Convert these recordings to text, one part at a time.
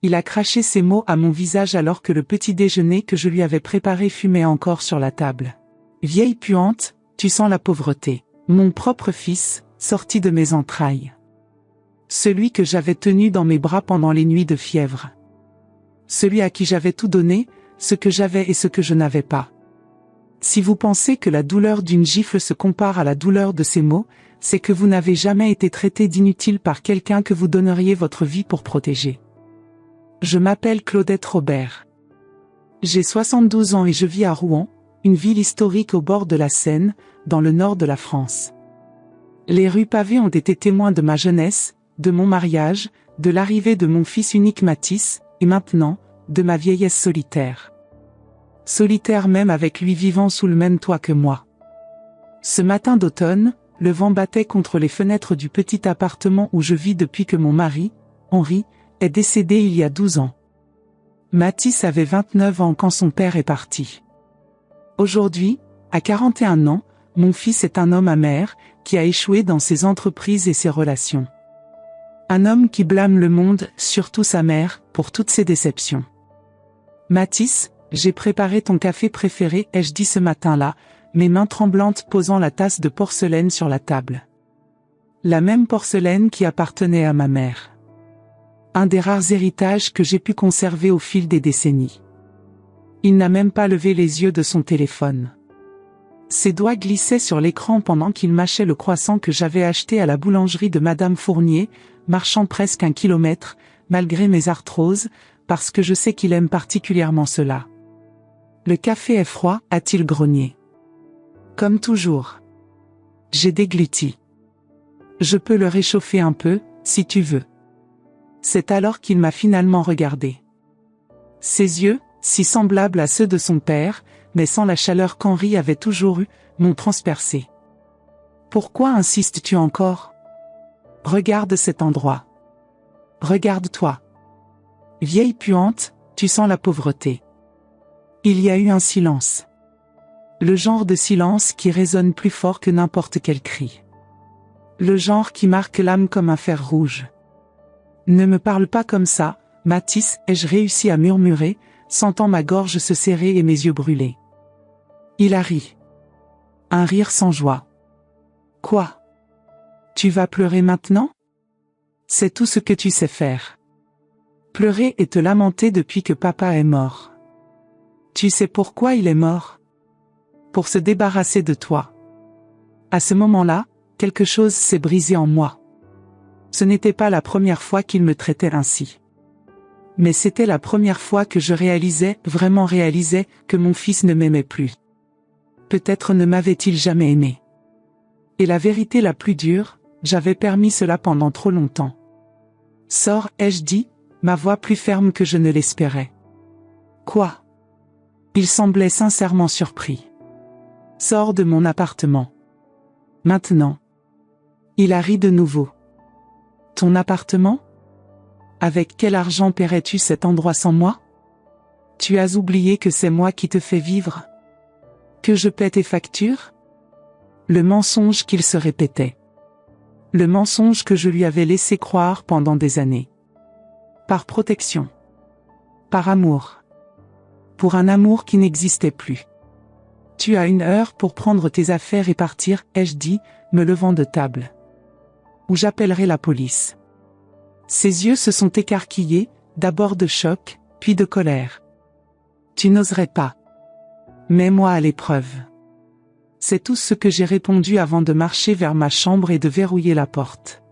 Il a craché ces mots à mon visage alors que le petit déjeuner que je lui avais préparé fumait encore sur la table. Vieille puante, tu sens la pauvreté. Mon propre fils, sorti de mes entrailles. Celui que j'avais tenu dans mes bras pendant les nuits de fièvre. Celui à qui j'avais tout donné, ce que j'avais et ce que je n'avais pas. Si vous pensez que la douleur d'une gifle se compare à la douleur de ces mots, c'est que vous n'avez jamais été traité d'inutile par quelqu'un que vous donneriez votre vie pour protéger. Je m'appelle Claudette Robert. J'ai 72 ans et je vis à Rouen, une ville historique au bord de la Seine, dans le nord de la France. Les rues pavées ont été témoins de ma jeunesse, de mon mariage, de l'arrivée de mon fils unique Mathis, et maintenant, de ma vieillesse solitaire. Solitaire même avec lui vivant sous le même toit que moi. Ce matin d'automne, le vent battait contre les fenêtres du petit appartement où je vis depuis que mon mari, Henri, est décédé il y a 12 ans. Mathis avait 29 ans quand son père est parti. Aujourd'hui, à 41 ans, mon fils est un homme amer, qui a échoué dans ses entreprises et ses relations. Un homme qui blâme le monde, surtout sa mère, pour toutes ses déceptions. Mathis, j'ai préparé ton café préféré, ai-je dit ce matin-là, mes mains tremblantes posant la tasse de porcelaine sur la table. La même porcelaine qui appartenait à ma mère. Un des rares héritages que j'ai pu conserver au fil des décennies. Il n'a même pas levé les yeux de son téléphone. Ses doigts glissaient sur l'écran pendant qu'il mâchait le croissant que j'avais acheté à la boulangerie de Madame Fournier, marchant presque 1 kilomètre, malgré mes arthroses, parce que je sais qu'il aime particulièrement cela. Le café est froid, a-t-il grogné. Comme toujours. J'ai dégluti. Je peux le réchauffer un peu, si tu veux. C'est alors qu'il m'a finalement regardé. Ses yeux, si semblables à ceux de son père, mais sans la chaleur qu'Henri avait toujours eue, m'ont transpercé. Pourquoi insistes-tu encore? Regarde cet endroit. Regarde-toi. Vieille puante, tu sens la pauvreté. Il y a eu un silence. Le genre de silence qui résonne plus fort que n'importe quel cri. Le genre qui marque l'âme comme un fer rouge. Ne me parle pas comme ça, Mathis, ai-je réussi à murmurer, sentant ma gorge se serrer et mes yeux brûler. Il a ri. Un rire sans joie. Quoi? Tu vas pleurer maintenant? C'est tout ce que tu sais faire. Pleurer et te lamenter depuis que papa est mort. Tu sais pourquoi il est mort? Pour se débarrasser de toi. À ce moment-là, quelque chose s'est brisé en moi. Ce n'était pas la première fois qu'il me traitait ainsi. Mais c'était la première fois que je réalisais, vraiment réalisais, que mon fils ne m'aimait plus. Peut-être ne m'avait-il jamais aimé. Et la vérité la plus dure, j'avais permis cela pendant trop longtemps. Sors, ai-je dit, ma voix plus ferme que je ne l'espérais. Quoi? Il semblait sincèrement surpris. Sors de mon appartement. Maintenant. Il a ri de nouveau. Ton appartement? Avec quel argent paierais-tu cet endroit sans moi? Tu as oublié que c'est moi qui te fais vivre? Que je paie tes factures? Le mensonge qu'il se répétait. Le mensonge que je lui avais laissé croire pendant des années. Par protection. Par amour. Pour un amour qui n'existait plus. Tu as 1 heure pour prendre tes affaires et partir, ai-je dit, me levant de table. Ou j'appellerai la police. Ses yeux se sont écarquillés, d'abord de choc, puis de colère. Tu n'oserais pas. Mets-moi à l'épreuve. C'est tout ce que j'ai répondu avant de marcher vers ma chambre et de verrouiller la porte.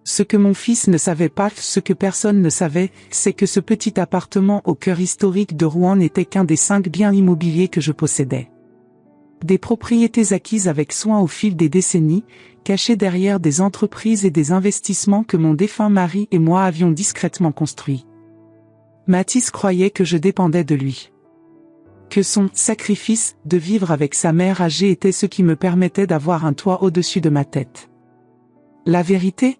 Ce que mon fils ne savait pas, ce que personne ne savait, c'est que ce petit appartement au cœur historique de Rouen n'était qu'un des 5 biens immobiliers que je possédais. Des propriétés acquises avec soin au fil des décennies, cachées derrière des entreprises et des investissements que mon défunt mari et moi avions discrètement construits. Mathis croyait que je dépendais de lui. Que son sacrifice de vivre avec sa mère âgée était ce qui me permettait d'avoir un toit au-dessus de ma tête. La vérité?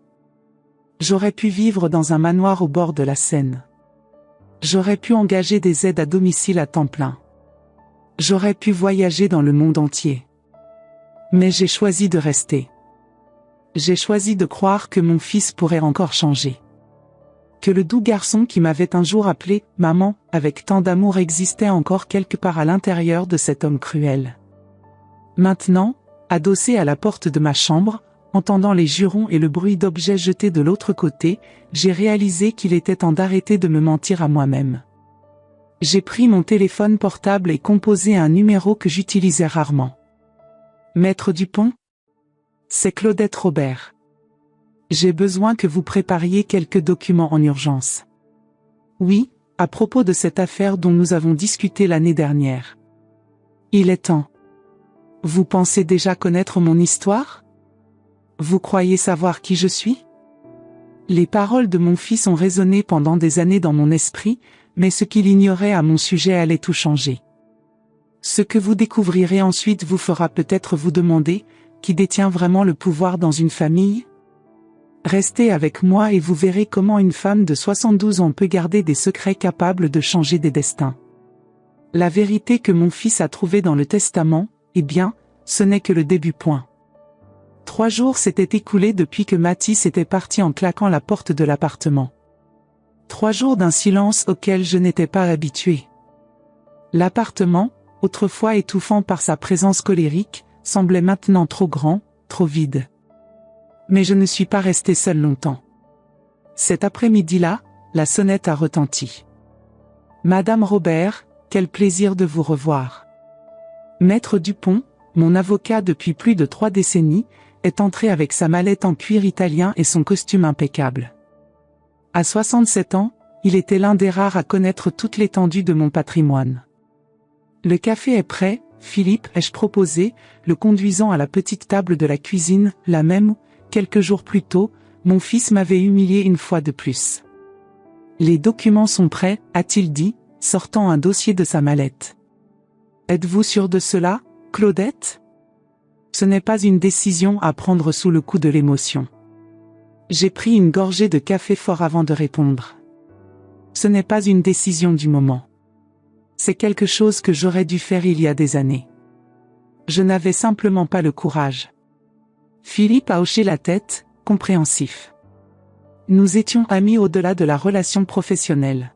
J'aurais pu vivre dans un manoir au bord de la Seine. J'aurais pu engager des aides à domicile à temps plein. J'aurais pu voyager dans le monde entier. Mais j'ai choisi de rester. J'ai choisi de croire que mon fils pourrait encore changer. Que le doux garçon qui m'avait un jour appelé « maman » avec tant d'amour existait encore quelque part à l'intérieur de cet homme cruel. Maintenant, adossé à la porte de ma chambre, entendant les jurons et le bruit d'objets jetés de l'autre côté, j'ai réalisé qu'il était temps d'arrêter de me mentir à moi-même. J'ai pris mon téléphone portable et composé un numéro que j'utilisais rarement. Maître Dupont ? C'est Claudette Robert. J'ai besoin que vous prépariez quelques documents en urgence. Oui, à propos de cette affaire dont nous avons discuté l'année dernière. Il est temps. Vous pensez déjà connaître mon histoire ? Vous croyez savoir qui je suis ? Les paroles de mon fils ont résonné pendant des années dans mon esprit, mais ce qu'il ignorait à mon sujet allait tout changer. Ce que vous découvrirez ensuite vous fera peut-être vous demander, qui détient vraiment le pouvoir dans une famille ? Restez avec moi et vous verrez comment une femme de 72 ans peut garder des secrets capables de changer des destins. La vérité que mon fils a trouvée dans le testament, eh bien, ce n'est que le début point. 3 jours s'étaient écoulés depuis que Mathis était parti en claquant la porte de l'appartement. 3 jours d'un silence auquel je n'étais pas habitué. L'appartement, autrefois étouffant par sa présence colérique, semblait maintenant trop grand, trop vide. Mais je ne suis pas resté seul longtemps. Cet après-midi-là, la sonnette a retenti. Madame Robert, quel plaisir de vous revoir. Maître Dupont, mon avocat depuis plus de 3 décennies, est entré avec sa mallette en cuir italien et son costume impeccable. À 67 ans, il était l'un des rares à connaître toute l'étendue de mon patrimoine. Le café est prêt, Philippe, ai-je proposé, le conduisant à la petite table de la cuisine, la même où, quelques jours plus tôt, mon fils m'avait humilié une fois de plus. Les documents sont prêts, a-t-il dit, sortant un dossier de sa mallette. Êtes-vous sûr de cela, Claudette ? Ce n'est pas une décision à prendre sous le coup de l'émotion. J'ai pris une gorgée de café fort avant de répondre. Ce n'est pas une décision du moment. C'est quelque chose que j'aurais dû faire il y a des années. Je n'avais simplement pas le courage. Philippe a hoché la tête, compréhensif. Nous étions amis au-delà de la relation professionnelle.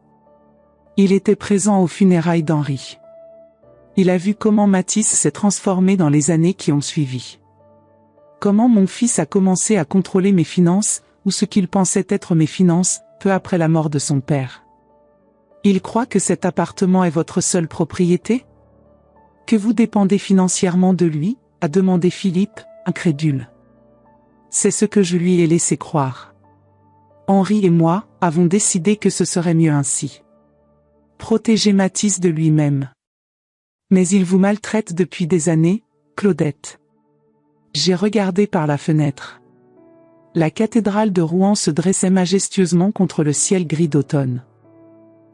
Il était présent aux funérailles d'Henri. Il a vu comment Mathis s'est transformé dans les années qui ont suivi. Comment mon fils a commencé à contrôler mes finances, ou ce qu'il pensait être mes finances, peu après la mort de son père. Il croit que cet appartement est votre seule propriété ? Que vous dépendez financièrement de lui ? A demandé Philippe, incrédule. C'est ce que je lui ai laissé croire. Henri et moi avons décidé que ce serait mieux ainsi. Protéger Mathis de lui-même. Mais il vous maltraite depuis des années, Claudette. J'ai regardé par la fenêtre. La cathédrale de Rouen se dressait majestueusement contre le ciel gris d'automne.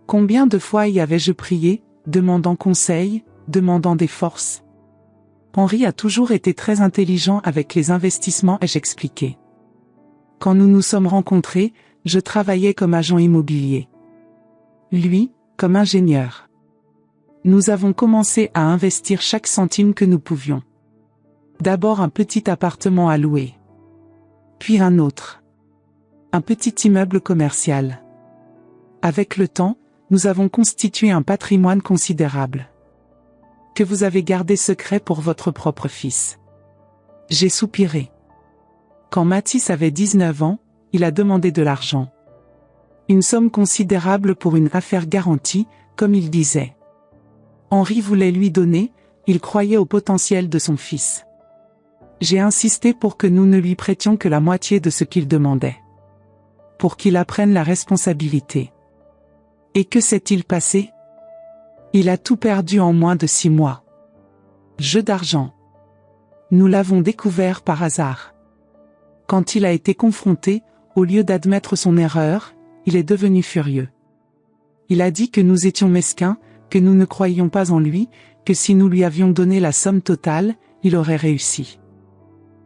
Combien de fois y avais-je prié, demandant conseil, demandant des forces ? Henri a toujours été très intelligent avec les investissements et j'expliquais. Quand nous nous sommes rencontrés, je travaillais comme agent immobilier. Lui, comme ingénieur. Nous avons commencé à investir chaque centime que nous pouvions. D'abord un petit appartement à louer. Puis un autre. Un petit immeuble commercial. Avec le temps, nous avons constitué un patrimoine considérable. Que vous avez gardé secret pour votre propre fils. J'ai soupiré. Quand Mathis avait 19 ans, il a demandé de l'argent. Une somme considérable pour une affaire garantie, comme il disait. Henri voulait lui donner, il croyait au potentiel de son fils. J'ai insisté pour que nous ne lui prêtions que la moitié de ce qu'il demandait. Pour qu'il apprenne la responsabilité. Et que s'est-il passé ? Il a tout perdu en moins de 6 mois. Jeu d'argent. Nous l'avons découvert par hasard. Quand il a été confronté, au lieu d'admettre son erreur, il est devenu furieux. Il a dit que nous étions mesquins, que nous ne croyions pas en lui, que si nous lui avions donné la somme totale, il aurait réussi.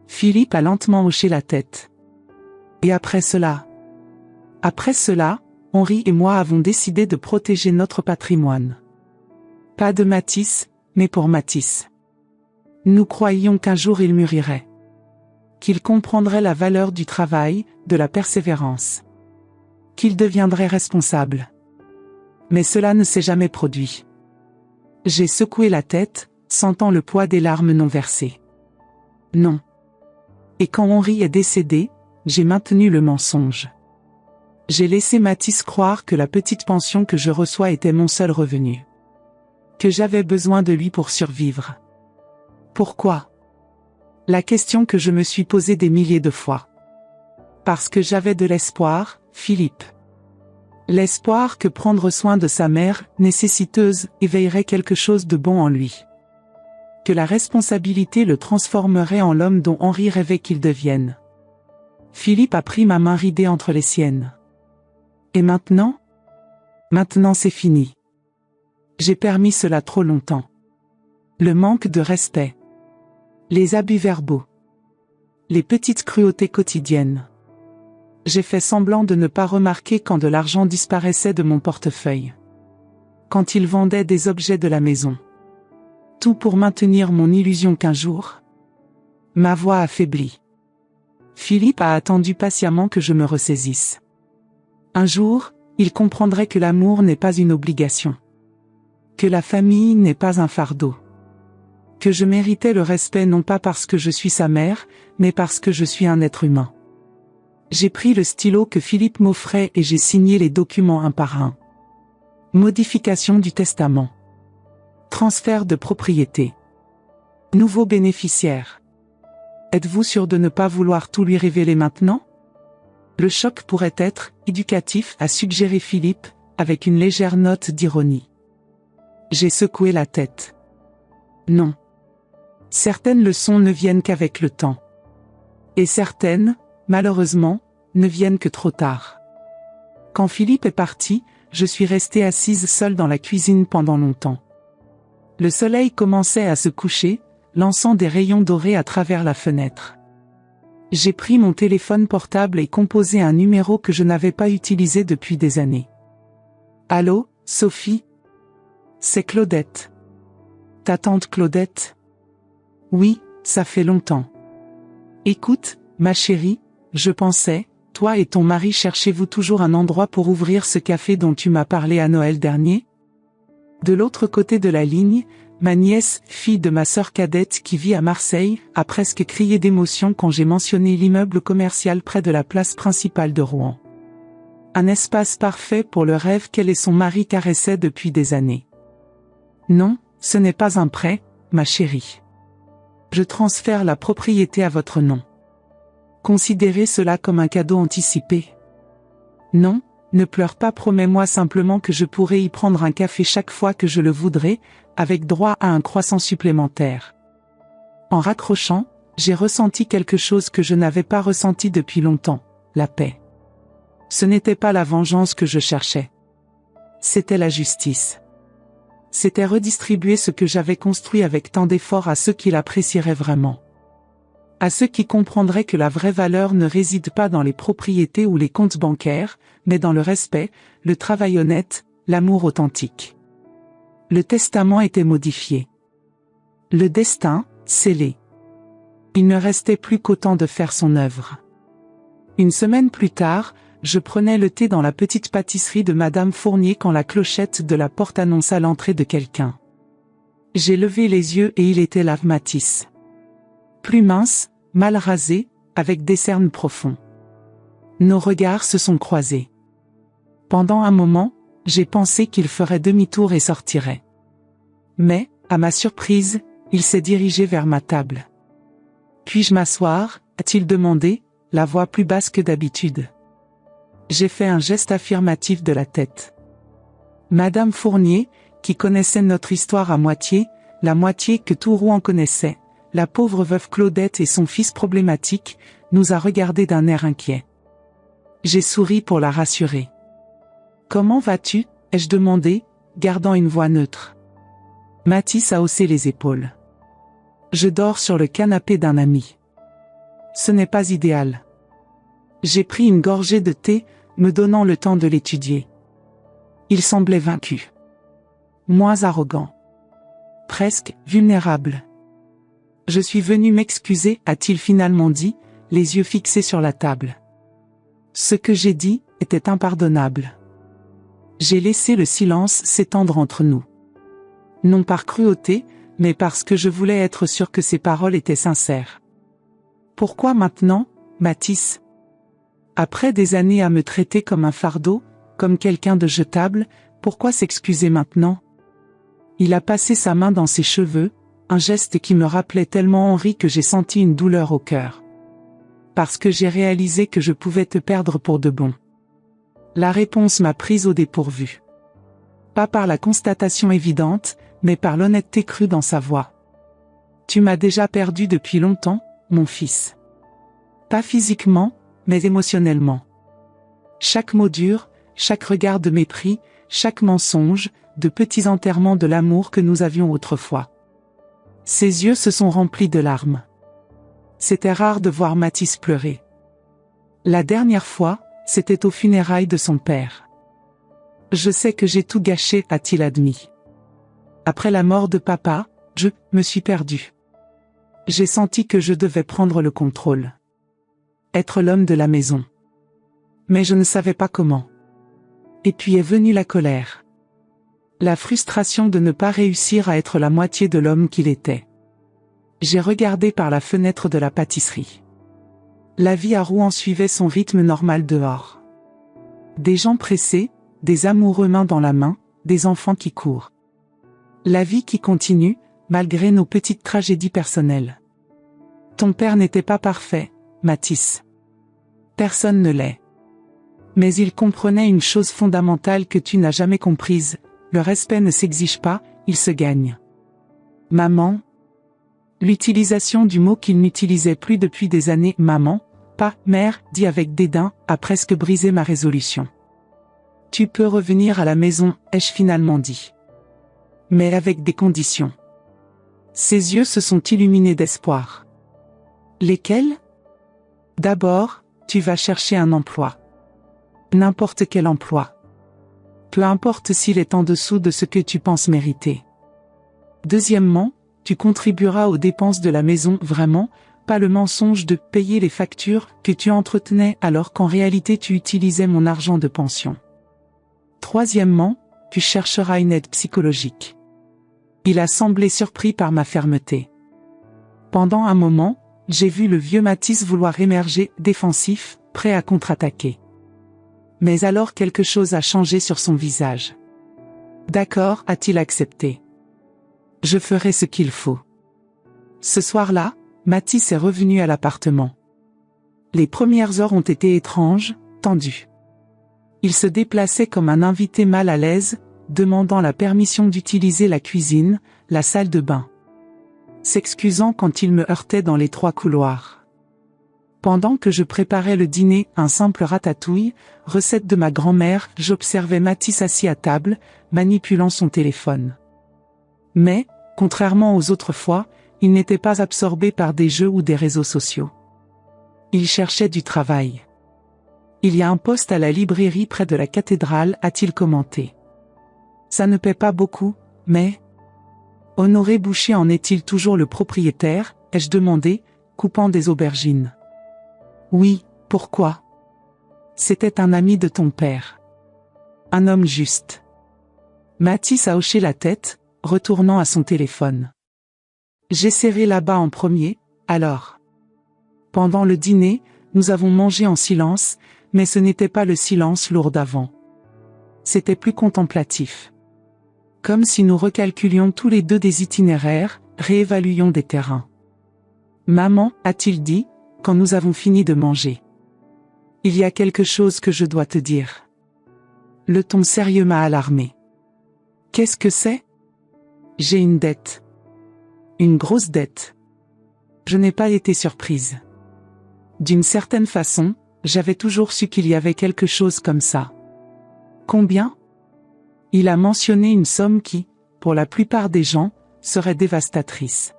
Philippe a lentement hoché la tête. Et après cela ? Après cela, Henri et moi avons décidé de protéger notre patrimoine. Pas de Mathis, mais pour Mathis. Nous croyions qu'un jour il mûrirait. Qu'il comprendrait la valeur du travail, de la persévérance. qu'il deviendrait responsable. Mais cela ne s'est jamais produit. J'ai secoué la tête, sentant le poids des larmes non versées. Non. Et quand Henri est décédé, j'ai maintenu le mensonge. J'ai laissé Mathis croire que la petite pension que je reçois était mon seul revenu. Que j'avais besoin de lui pour survivre. Pourquoi? La question que je me suis posée des milliers de fois. Parce que j'avais de l'espoir, Philippe. L'espoir que prendre soin de sa mère, nécessiteuse, éveillerait quelque chose de bon en lui. Que la responsabilité le transformerait en l'homme dont Henri rêvait qu'il devienne. Philippe a pris ma main ridée entre les siennes. Et maintenant? Maintenant c'est fini. J'ai permis cela trop longtemps. Le manque de respect. Les abus verbaux. Les petites cruautés quotidiennes. J'ai fait semblant de ne pas remarquer quand de l'argent disparaissait de mon portefeuille. Quand il vendait des objets de la maison. Tout pour maintenir mon illusion qu'un jour, ma voix affaiblie. Philippe a attendu patiemment que je me ressaisisse. Un jour, il comprendrait que l'amour n'est pas une obligation. Que la famille n'est pas un fardeau. Que je méritais le respect non pas parce que je suis sa mère, mais parce que je suis un être humain. J'ai pris le stylo que Philippe m'offrait et j'ai signé les documents un par un. Modification du testament. Transfert de propriété. Nouveau bénéficiaire. Êtes-vous sûr de ne pas vouloir tout lui révéler maintenant? Le choc pourrait être éducatif, a suggéré Philippe, avec une légère note d'ironie. J'ai secoué la tête. Non. Certaines leçons ne viennent qu'avec le temps. Et certaines, malheureusement, ne viennent que trop tard. Quand Philippe est parti, je suis restée assise seule dans la cuisine pendant longtemps. Le soleil commençait à se coucher, lançant des rayons dorés à travers la fenêtre. J'ai pris mon téléphone portable et composé un numéro que je n'avais pas utilisé depuis des années. Allô, Sophie? C'est Claudette. Ta tante Claudette? Oui, ça fait longtemps. Écoute, ma chérie, je pensais, toi et ton mari cherchez-vous toujours un endroit pour ouvrir ce café dont tu m'as parlé à Noël dernier? De l'autre côté de la ligne, ma nièce, fille de ma sœur cadette qui vit à Marseille, a presque crié d'émotion quand j'ai mentionné l'immeuble commercial près de la place principale de Rouen. Un espace parfait pour le rêve qu'elle et son mari caressaient depuis des années. Non, ce n'est pas un prêt, ma chérie. Je transfère la propriété à votre nom. Considérez cela comme un cadeau anticipé. Non, ne pleure pas, promets-moi simplement que je pourrai y prendre un café chaque fois que je le voudrais, avec droit à un croissant supplémentaire. En raccrochant, j'ai ressenti quelque chose que je n'avais pas ressenti depuis longtemps, la paix. Ce n'était pas la vengeance que je cherchais. C'était la justice. C'était redistribuer ce que j'avais construit avec tant d'efforts à ceux qui l'apprécieraient vraiment. À ceux qui comprendraient que la vraie valeur ne réside pas dans les propriétés ou les comptes bancaires, mais dans le respect, le travail honnête, l'amour authentique. Le testament était modifié. Le destin, scellé. Il ne restait plus qu'autant de faire son œuvre. Une semaine plus tard, je prenais le thé dans la petite pâtisserie de Madame Fournier quand la clochette de la porte annonça l'entrée de quelqu'un. J'ai levé les yeux et il était là, Mathis. Plus mince, mal rasé, avec des cernes profonds. Nos regards se sont croisés. Pendant un moment, j'ai pensé qu'il ferait demi-tour et sortirait. Mais, à ma surprise, il s'est dirigé vers ma table. « Puis-je m'asseoir » a-t-il demandé, la voix plus basse que d'habitude. J'ai fait un geste affirmatif de la tête. Madame Fournier, qui connaissait notre histoire à moitié, la moitié que tout Rouen connaissait, la pauvre veuve Claudette et son fils problématique, nous a regardés d'un air inquiet. J'ai souri pour la rassurer. « Comment vas-tu » ai-je demandé, gardant une voix neutre. Mathis a haussé les épaules. « Je dors sur le canapé d'un ami. Ce n'est pas idéal. » J'ai pris une gorgée de thé, me donnant le temps de l'étudier. Il semblait vaincu. Moins arrogant. Presque vulnérable. « Je suis venu m'excuser » a-t-il finalement dit, les yeux fixés sur la table. Ce que j'ai dit, était impardonnable. J'ai laissé le silence s'étendre entre nous. Non par cruauté, mais parce que je voulais être sûr que ses paroles étaient sincères. Pourquoi maintenant, Mathis? Après des années à me traiter comme un fardeau, comme quelqu'un de jetable, pourquoi s'excuser maintenant? Il a passé sa main dans ses cheveux, un geste qui me rappelait tellement Henri que j'ai senti une douleur au cœur. Parce que j'ai réalisé que je pouvais te perdre pour de bon. La réponse m'a prise au dépourvu. Pas par la constatation évidente, mais par l'honnêteté crue dans sa voix. Tu m'as déjà perdu depuis longtemps, mon fils. Pas physiquement, mais émotionnellement. Chaque mot dur, chaque regard de mépris, chaque mensonge, de petits enterrements de l'amour que nous avions autrefois. Ses yeux se sont remplis de larmes. C'était rare de voir Mathis pleurer. La dernière fois, c'était aux funérailles de son père. Je sais que j'ai tout gâché, a-t-il admis. Après la mort de papa, je me suis perdu. J'ai senti que je devais prendre le contrôle. Être l'homme de la maison. Mais je ne savais pas comment. Et puis est venue la colère. La frustration de ne pas réussir à être la moitié de l'homme qu'il était. J'ai regardé par la fenêtre de la pâtisserie. La vie à Rouen suivait son rythme normal dehors. Des gens pressés, des amoureux main dans la main, des enfants qui courent. La vie qui continue, malgré nos petites tragédies personnelles. Ton père n'était pas parfait, Mathis. Personne ne l'est. Mais il comprenait une chose fondamentale que tu n'as jamais comprise, le respect ne s'exige pas, il se gagne. Maman. L'utilisation du mot qu'il n'utilisait plus depuis des années, maman, pas mère, dit avec dédain, a presque brisé ma résolution. Tu peux revenir à la maison, ai-je finalement dit. Mais avec des conditions. Ses yeux se sont illuminés d'espoir. Lesquels? D'abord, tu vas chercher un emploi. N'importe quel emploi. Peu importe s'il est en dessous de ce que tu penses mériter. Deuxièmement, tu contribueras aux dépenses de la maison vraiment, pas le mensonge de payer les factures que tu entretenais alors qu'en réalité tu utilisais mon argent de pension. Troisièmement, tu chercheras une aide psychologique. Il a semblé surpris par ma fermeté. Pendant un moment, j'ai vu le vieux Mathis vouloir émerger, défensif, prêt à contre-attaquer. Mais alors quelque chose a changé sur son visage. D'accord, a-t-il accepté. Je ferai ce qu'il faut. Ce soir-là, Mathis est revenu à l'appartement. Les premières heures ont été étranges, tendues. Il se déplaçait comme un invité mal à l'aise, demandant la permission d'utiliser la cuisine, la salle de bain. S'excusant quand il me heurtait dans les 3 couloirs. Pendant que je préparais le dîner, un simple ratatouille, recette de ma grand-mère, j'observais Mathis assis à table, manipulant son téléphone. Mais, contrairement aux autres fois, il n'était pas absorbé par des jeux ou des réseaux sociaux. Il cherchait du travail. Il y a un poste à la librairie près de la cathédrale, a-t-il commenté. Ça ne paie pas beaucoup, mais... Honoré Boucher en est-il toujours le propriétaire, ai-je demandé, coupant des aubergines. Oui, pourquoi? C'était un ami de ton père. Un homme juste. Mathis a hoché la tête, retournant à son téléphone. J'ai serré là-bas en premier, alors. Pendant le dîner, nous avons mangé en silence, mais ce n'était pas le silence lourd d'avant. C'était plus contemplatif. Comme si nous recalculions tous les deux des itinéraires, réévaluions des terrains. Maman, a-t-il dit, quand nous avons fini de manger. Il y a quelque chose que je dois te dire. Le ton sérieux m'a alarmé. Qu'est-ce que c'est? J'ai une dette. Une grosse dette. Je n'ai pas été surprise. D'une certaine façon, j'avais toujours su qu'il y avait quelque chose comme ça. Combien? Il a mentionné une somme qui, pour la plupart des gens, serait dévastatrice.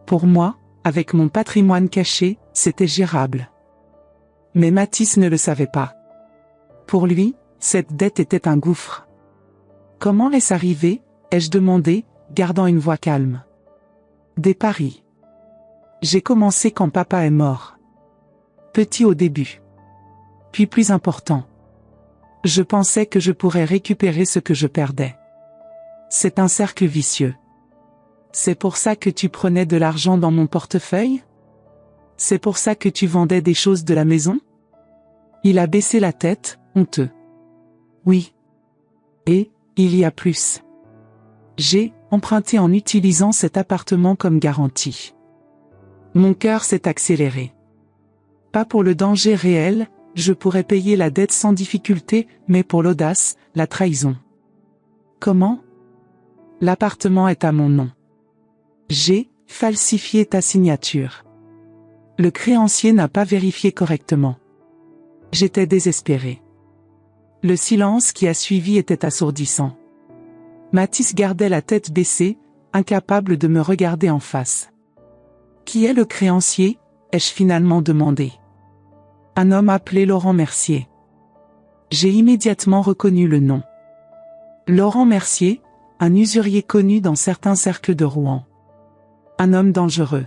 Pour moi, avec mon patrimoine caché, c'était gérable. Mais Mathis ne le savait pas. Pour lui, cette dette était un gouffre. Comment est-ce arrivé, ai-je demandé, gardant une voix calme. Des paris. J'ai commencé quand papa est mort. Petit au début. Puis plus important. Je pensais que je pourrais récupérer ce que je perdais. C'est un cercle vicieux. C'est pour ça que tu prenais de l'argent dans mon portefeuille? C'est pour ça que tu vendais des choses de la maison? Il a baissé la tête, honteux. Oui. Et, il y a plus. J'ai emprunté en utilisant cet appartement comme garantie. Mon cœur s'est accéléré. Pas pour le danger réel, je pourrais payer la dette sans difficulté, mais pour l'audace, la trahison. Comment? L'appartement est à mon nom. J'ai falsifié ta signature. Le créancier n'a pas vérifié correctement. J'étais désespéré. Le silence qui a suivi était assourdissant. Mathis gardait la tête baissée, incapable de me regarder en face. Qui est le créancier? Ai-je finalement demandé. Un homme appelé Laurent Mercier. J'ai immédiatement reconnu le nom. Laurent Mercier, un usurier connu dans certains cercles de Rouen. Un homme dangereux.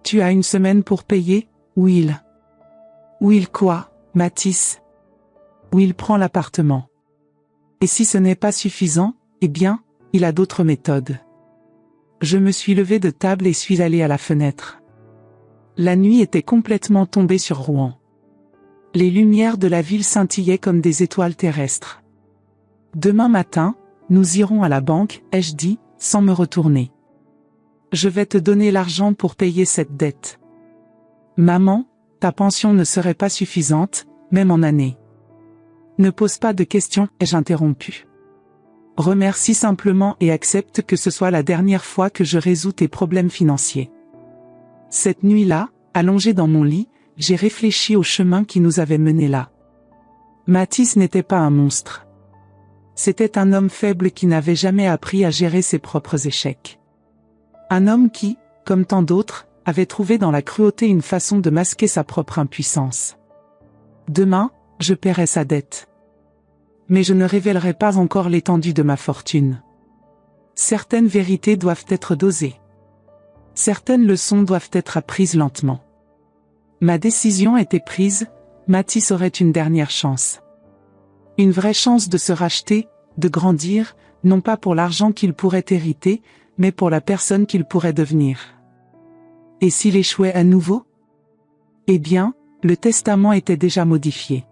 Tu as une semaine pour payer, ou il. Ou il quoi, Mathis? Ou il prend l'appartement. Et si ce n'est pas suffisant, eh bien, il a d'autres méthodes. Je me suis levé de table et suis allé à la fenêtre. La nuit était complètement tombée sur Rouen. Les lumières de la ville scintillaient comme des étoiles terrestres. Demain matin, nous irons à la banque, ai-je dit, sans me retourner. Je vais te donner l'argent pour payer cette dette. Maman, ta pension ne serait pas suffisante, même en année. Ne pose pas de questions, ai-je interrompu. Remercie simplement et accepte que ce soit la dernière fois que je résous tes problèmes financiers. Cette nuit-là, allongé dans mon lit, j'ai réfléchi au chemin qui nous avait menés là. Mathis n'était pas un monstre. C'était un homme faible qui n'avait jamais appris à gérer ses propres échecs. Un homme qui, comme tant d'autres, avait trouvé dans la cruauté une façon de masquer sa propre impuissance. Demain, je paierai sa dette. Mais je ne révélerai pas encore l'étendue de ma fortune. Certaines vérités doivent être dosées. Certaines leçons doivent être apprises lentement. Ma décision était prise, Mathis aurait une dernière chance. Une vraie chance de se racheter, de grandir, non pas pour l'argent qu'il pourrait hériter, mais pour la personne qu'il pourrait devenir. Et s'il échouait à nouveau? Eh bien, le testament était déjà modifié.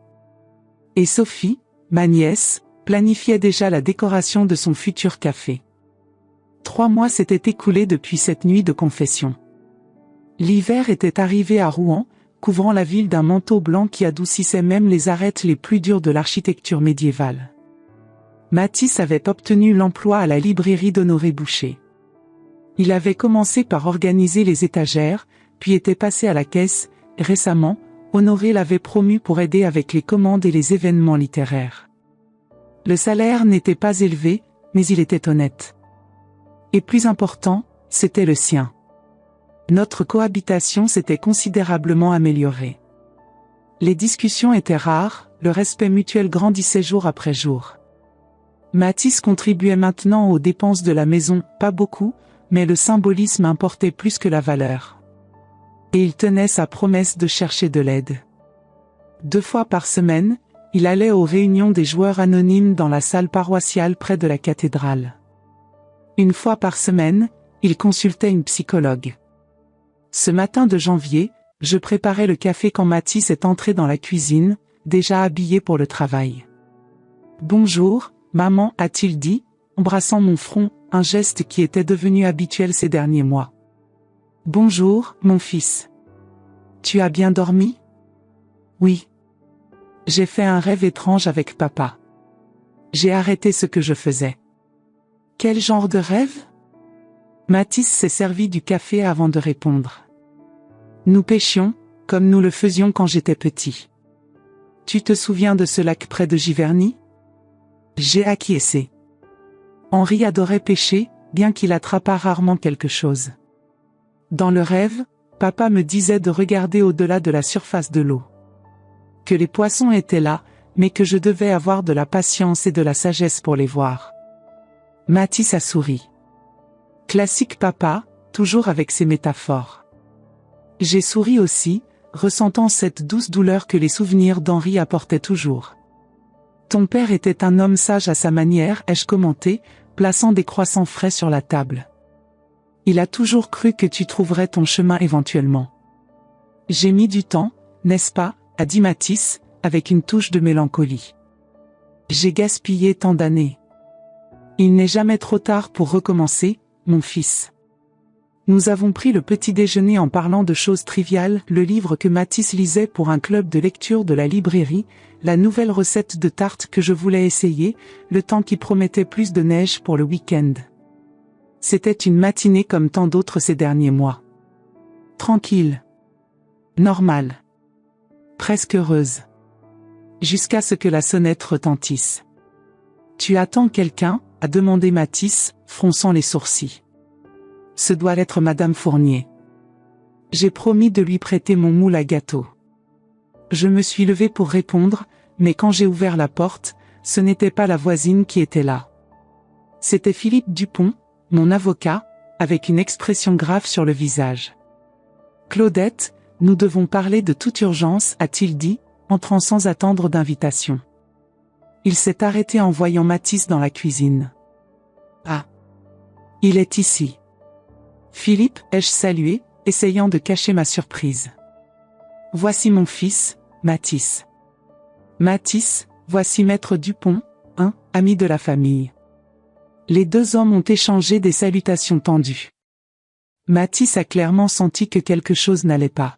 Et Sophie, ma nièce, planifiait déjà la décoration de son futur café. 3 mois s'étaient écoulés depuis cette nuit de confession. L'hiver était arrivé à Rouen, couvrant la ville d'un manteau blanc qui adoucissait même les arêtes les plus dures de l'architecture médiévale. Mathis avait obtenu l'emploi à la librairie d'Honoré Boucher. Il avait commencé par organiser les étagères, puis était passé à la caisse. Récemment, Honoré l'avait promu pour aider avec les commandes et les événements littéraires. Le salaire n'était pas élevé, mais il était honnête. Et plus important, c'était le sien. Notre cohabitation s'était considérablement améliorée. Les discussions étaient rares, le respect mutuel grandissait jour après jour. Mathis contribuait maintenant aux dépenses de la maison, pas beaucoup, mais le symbolisme importait plus que la valeur. Et il tenait sa promesse de chercher de l'aide. 2 fois par semaine, il allait aux réunions des joueurs anonymes dans la salle paroissiale près de la cathédrale. 1 fois par semaine, il consultait une psychologue. Ce matin de janvier, je préparais le café quand Mathis est entré dans la cuisine, déjà habillé pour le travail. « Bonjour, maman » a-t-il dit, embrassant mon front, un geste qui était devenu habituel ces derniers mois. « Bonjour, mon fils. Tu as bien dormi? » « Oui. J'ai fait un rêve étrange avec papa. J'ai arrêté ce que je faisais. » « Quel genre de rêve? » Mathis s'est servi du café avant de répondre. « Nous pêchions, comme nous le faisions quand j'étais petit. Tu te souviens de ce lac près de Giverny? » J'ai acquiescé. Henri adorait pêcher, bien qu'il attrapât rarement quelque chose. Dans le rêve, papa me disait de regarder au-delà de la surface de l'eau. Que les poissons étaient là, mais que je devais avoir de la patience et de la sagesse pour les voir. Mathis a souri. Classique papa, toujours avec ses métaphores. J'ai souri aussi, ressentant cette douce douleur que les souvenirs d'Henri apportaient toujours. Ton père était un homme sage à sa manière, ai-je commenté, plaçant des croissants frais sur la table. Il a toujours cru que tu trouverais ton chemin éventuellement. J'ai mis du temps, n'est-ce pas, a dit Mathis, avec une touche de mélancolie. J'ai gaspillé tant d'années. Il n'est jamais trop tard pour recommencer, mon fils. Nous avons pris le petit déjeuner en parlant de choses triviales, le livre que Mathis lisait pour un club de lecture de la librairie, la nouvelle recette de tarte que je voulais essayer, le temps qui promettait plus de neige pour le week-end. C'était une matinée comme tant d'autres ces derniers mois. Tranquille. Normale. Presque heureuse. Jusqu'à ce que la sonnette retentisse. Tu attends quelqu'un, a demandé Mathis, fronçant les sourcils. Ce doit être Madame Fournier. J'ai promis de lui prêter mon moule à gâteau. Je me suis levée pour répondre, mais quand j'ai ouvert la porte, ce n'était pas la voisine qui était là. C'était Philippe Dupont, mon avocat, avec une expression grave sur le visage. Claudette, nous devons parler de toute urgence, a-t-il dit, entrant sans attendre d'invitation. Il s'est arrêté en voyant Mathis dans la cuisine. Ah. Il est ici. Philippe, ai-je salué, essayant de cacher ma surprise. Voici mon fils, Mathis. Mathis, voici Maître Dupont, ami de la famille. Les deux hommes ont échangé des salutations tendues. Mathis a clairement senti que quelque chose n'allait pas.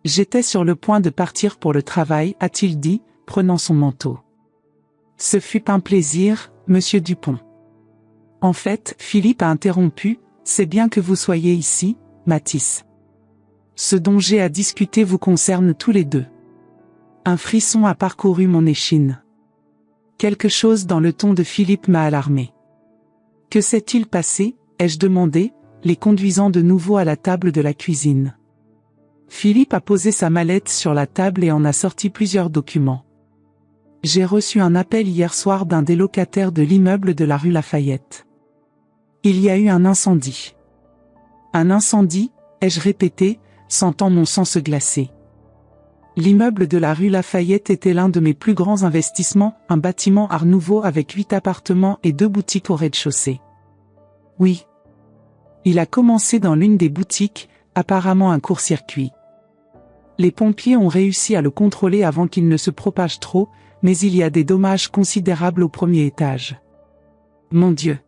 J'étais sur le point de partir pour le travail, a-t-il dit, prenant son manteau. Ce fut un plaisir, monsieur Dupont. En fait, Philippe a interrompu, c'est bien que vous soyez ici, Mathis. Ce dont j'ai à discuter vous concerne tous les deux. Un frisson a parcouru mon échine. Quelque chose dans le ton de Philippe m'a alarmé. Que s'est-il passé, ai-je demandé, les conduisant de nouveau à la table de la cuisine. Philippe a posé sa mallette sur la table et en a sorti plusieurs documents. J'ai reçu un appel hier soir d'un des locataires de l'immeuble de la rue Lafayette. Il y a eu un incendie. Un incendie, ai-je répété, sentant mon sang se glacer. L'immeuble de la rue Lafayette était l'un de mes plus grands investissements, un bâtiment Art Nouveau avec 8 appartements et 2 boutiques au rez-de-chaussée. Oui. Il a commencé dans l'une des boutiques, apparemment un court-circuit. Les pompiers ont réussi à le contrôler avant qu'il ne se propage trop, mais il y a des dommages considérables au premier étage. Mon Dieu!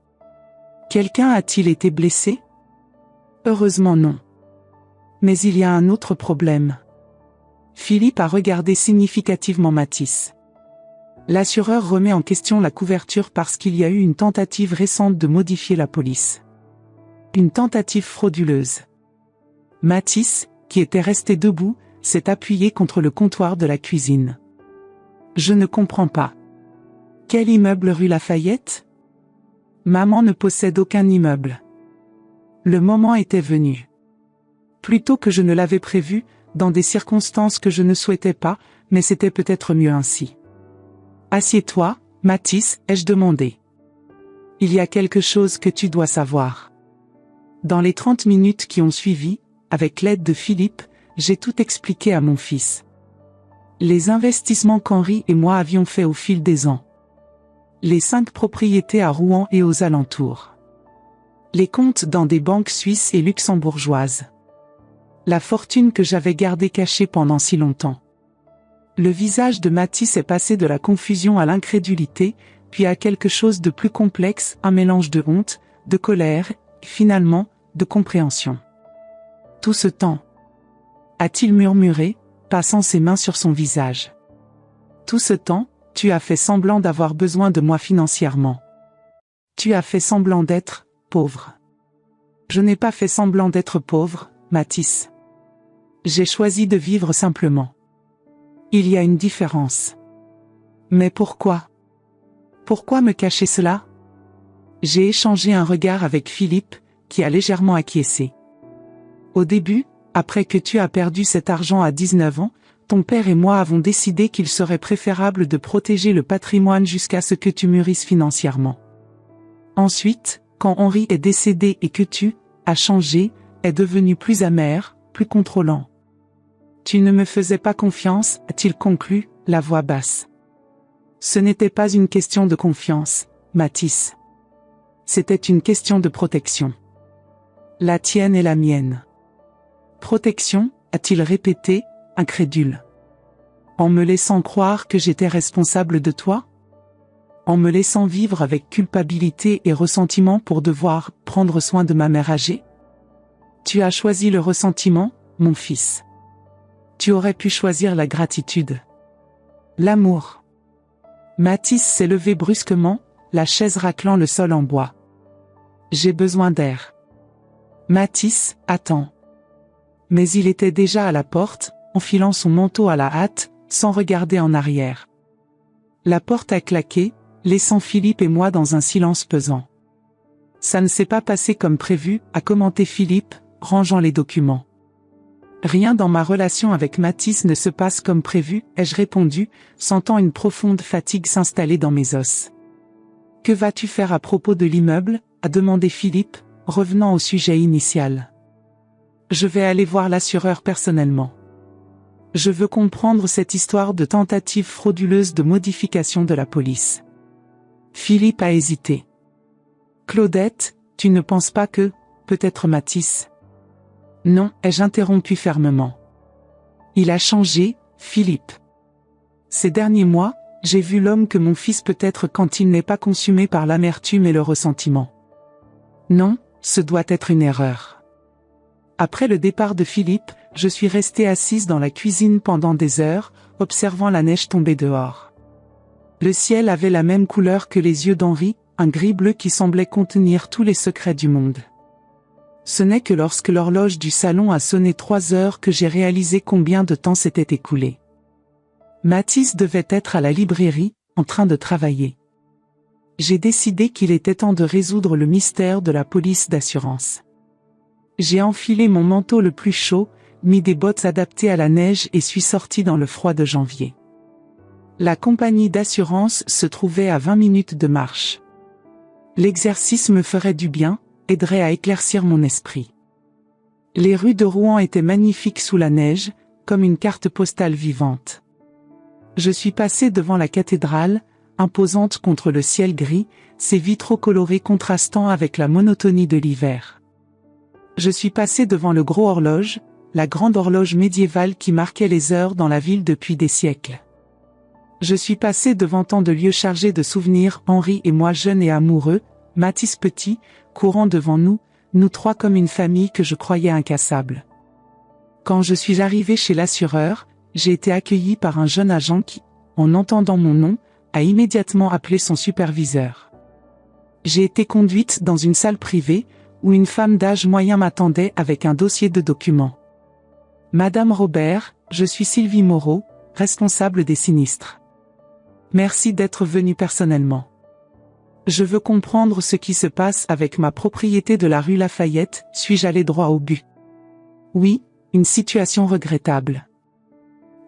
Quelqu'un a-t-il été blessé? Heureusement non. Mais il y a un autre problème. Philippe a regardé significativement Mathis. L'assureur remet en question la couverture parce qu'il y a eu une tentative récente de modifier la police. Une tentative frauduleuse. Mathis, qui était resté debout, s'est appuyé contre le comptoir de la cuisine. Je ne comprends pas. Quel immeuble rue Lafayette? Maman ne possède aucun immeuble. Le moment était venu. Plutôt que je ne l'avais prévu, dans des circonstances que je ne souhaitais pas, mais c'était peut-être mieux ainsi. Assieds-toi, Mathis, ai-je demandé. Il y a quelque chose que tu dois savoir. Dans les 30 minutes qui ont suivi, avec l'aide de Philippe, j'ai tout expliqué à mon fils. Les investissements qu'Henri et moi avions faits au fil des ans. Les 5 propriétés à Rouen et aux alentours. Les comptes dans des banques suisses et luxembourgeoises. La fortune que j'avais gardée cachée pendant si longtemps. Le visage de Mathis est passé de la confusion à l'incrédulité, puis à quelque chose de plus complexe, un mélange de honte, de colère, et finalement, de compréhension. Tout ce temps, a-t-il murmuré, passant ses mains sur son visage. Tout ce temps, tu as fait semblant d'avoir besoin de moi financièrement. Tu as fait semblant d'être pauvre. Je n'ai pas fait semblant d'être pauvre, Mathis. J'ai choisi de vivre simplement. Il y a une différence. Mais pourquoi? Pourquoi me cacher cela? J'ai échangé un regard avec Philippe, qui a légèrement acquiescé. Au début, après que tu as perdu cet argent à 19 ans, ton père et moi avons décidé qu'il serait préférable de protéger le patrimoine jusqu'à ce que tu mûrisses financièrement. Ensuite, quand Henri est décédé et que tu as changé, est devenu plus amer, plus contrôlant. Tu ne me faisais pas confiance, a-t-il conclu, la voix basse. Ce n'était pas une question de confiance, Mathis. C'était une question de protection. La tienne et la mienne. Protection, a-t-il répété, incrédule. En me laissant croire que j'étais responsable de toi? En me laissant vivre avec culpabilité et ressentiment pour devoir prendre soin de ma mère âgée? Tu as choisi le ressentiment, mon fils. Tu aurais pu choisir la gratitude. L'amour. Mathis s'est levé brusquement, la chaise raclant le sol en bois. J'ai besoin d'air. Mathis, attends. Mais il était déjà à la porte, enfilant son manteau à la hâte, sans regarder en arrière. La porte a claqué, laissant Philippe et moi dans un silence pesant. Ça ne s'est pas passé comme prévu, a commenté Philippe, rangeant les documents. Rien dans ma relation avec Mathis ne se passe comme prévu, ai-je répondu, sentant une profonde fatigue s'installer dans mes os. Que vas-tu faire à propos de l'immeuble, a demandé Philippe, revenant au sujet initial. Je vais aller voir l'assureur personnellement. Je veux comprendre cette histoire de tentative frauduleuse de modification de la police. Philippe a hésité. Claudette, tu ne penses pas que, peut-être Mathis? Non, ai-je interrompu fermement. Il a changé, Philippe. Ces derniers mois, j'ai vu l'homme que mon fils peut être quand il n'est pas consumé par l'amertume et le ressentiment. Non, ce doit être une erreur. Après le départ de Philippe, je suis restée assise dans la cuisine pendant des heures, observant la neige tomber dehors. Le ciel avait la même couleur que les yeux d'Henri, un gris-bleu qui semblait contenir tous les secrets du monde. Ce n'est que lorsque l'horloge du salon a sonné 3 heures que j'ai réalisé combien de temps s'était écoulé. Mathis devait être à la librairie, en train de travailler. J'ai décidé qu'il était temps de résoudre le mystère de la police d'assurance. J'ai enfilé mon manteau le plus chaud, mis des bottes adaptées à la neige et suis sorti dans le froid de janvier. La compagnie d'assurance se trouvait à 20 minutes de marche. L'exercice me ferait du bien, aiderait à éclaircir mon esprit. Les rues de Rouen étaient magnifiques sous la neige, comme une carte postale vivante. Je suis passé devant la cathédrale, imposante contre le ciel gris, ses vitraux colorés contrastant avec la monotonie de l'hiver. Je suis passé devant le gros horloge, la grande horloge médiévale qui marquait les heures dans la ville depuis des siècles. Je suis passé devant tant de lieux chargés de souvenirs, Henri et moi jeunes et amoureux, Mathis petit, courant devant nous, nous trois comme une famille que je croyais incassable. Quand je suis arrivé chez l'assureur, j'ai été accueilli par un jeune agent qui, en entendant mon nom, a immédiatement appelé son superviseur. J'ai été conduite dans une salle privée, où une femme d'âge moyen m'attendait avec un dossier de documents. Madame Robert, je suis Sylvie Moreau, responsable des sinistres. Merci d'être venue personnellement. Je veux comprendre ce qui se passe avec ma propriété de la rue Lafayette, suis-je allé droit au but? Oui, une situation regrettable.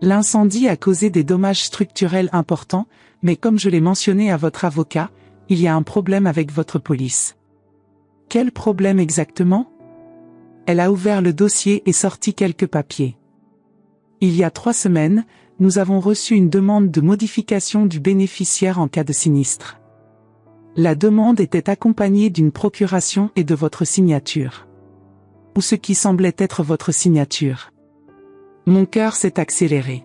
L'incendie a causé des dommages structurels importants, mais comme je l'ai mentionné à votre avocat, il y a un problème avec votre police. Quel problème exactement? Elle a ouvert le dossier et sorti quelques papiers. Il y a 3 semaines, nous avons reçu une demande de modification du bénéficiaire en cas de sinistre. La demande était accompagnée d'une procuration et de votre signature. Ou ce qui semblait être votre signature. Mon cœur s'est accéléré.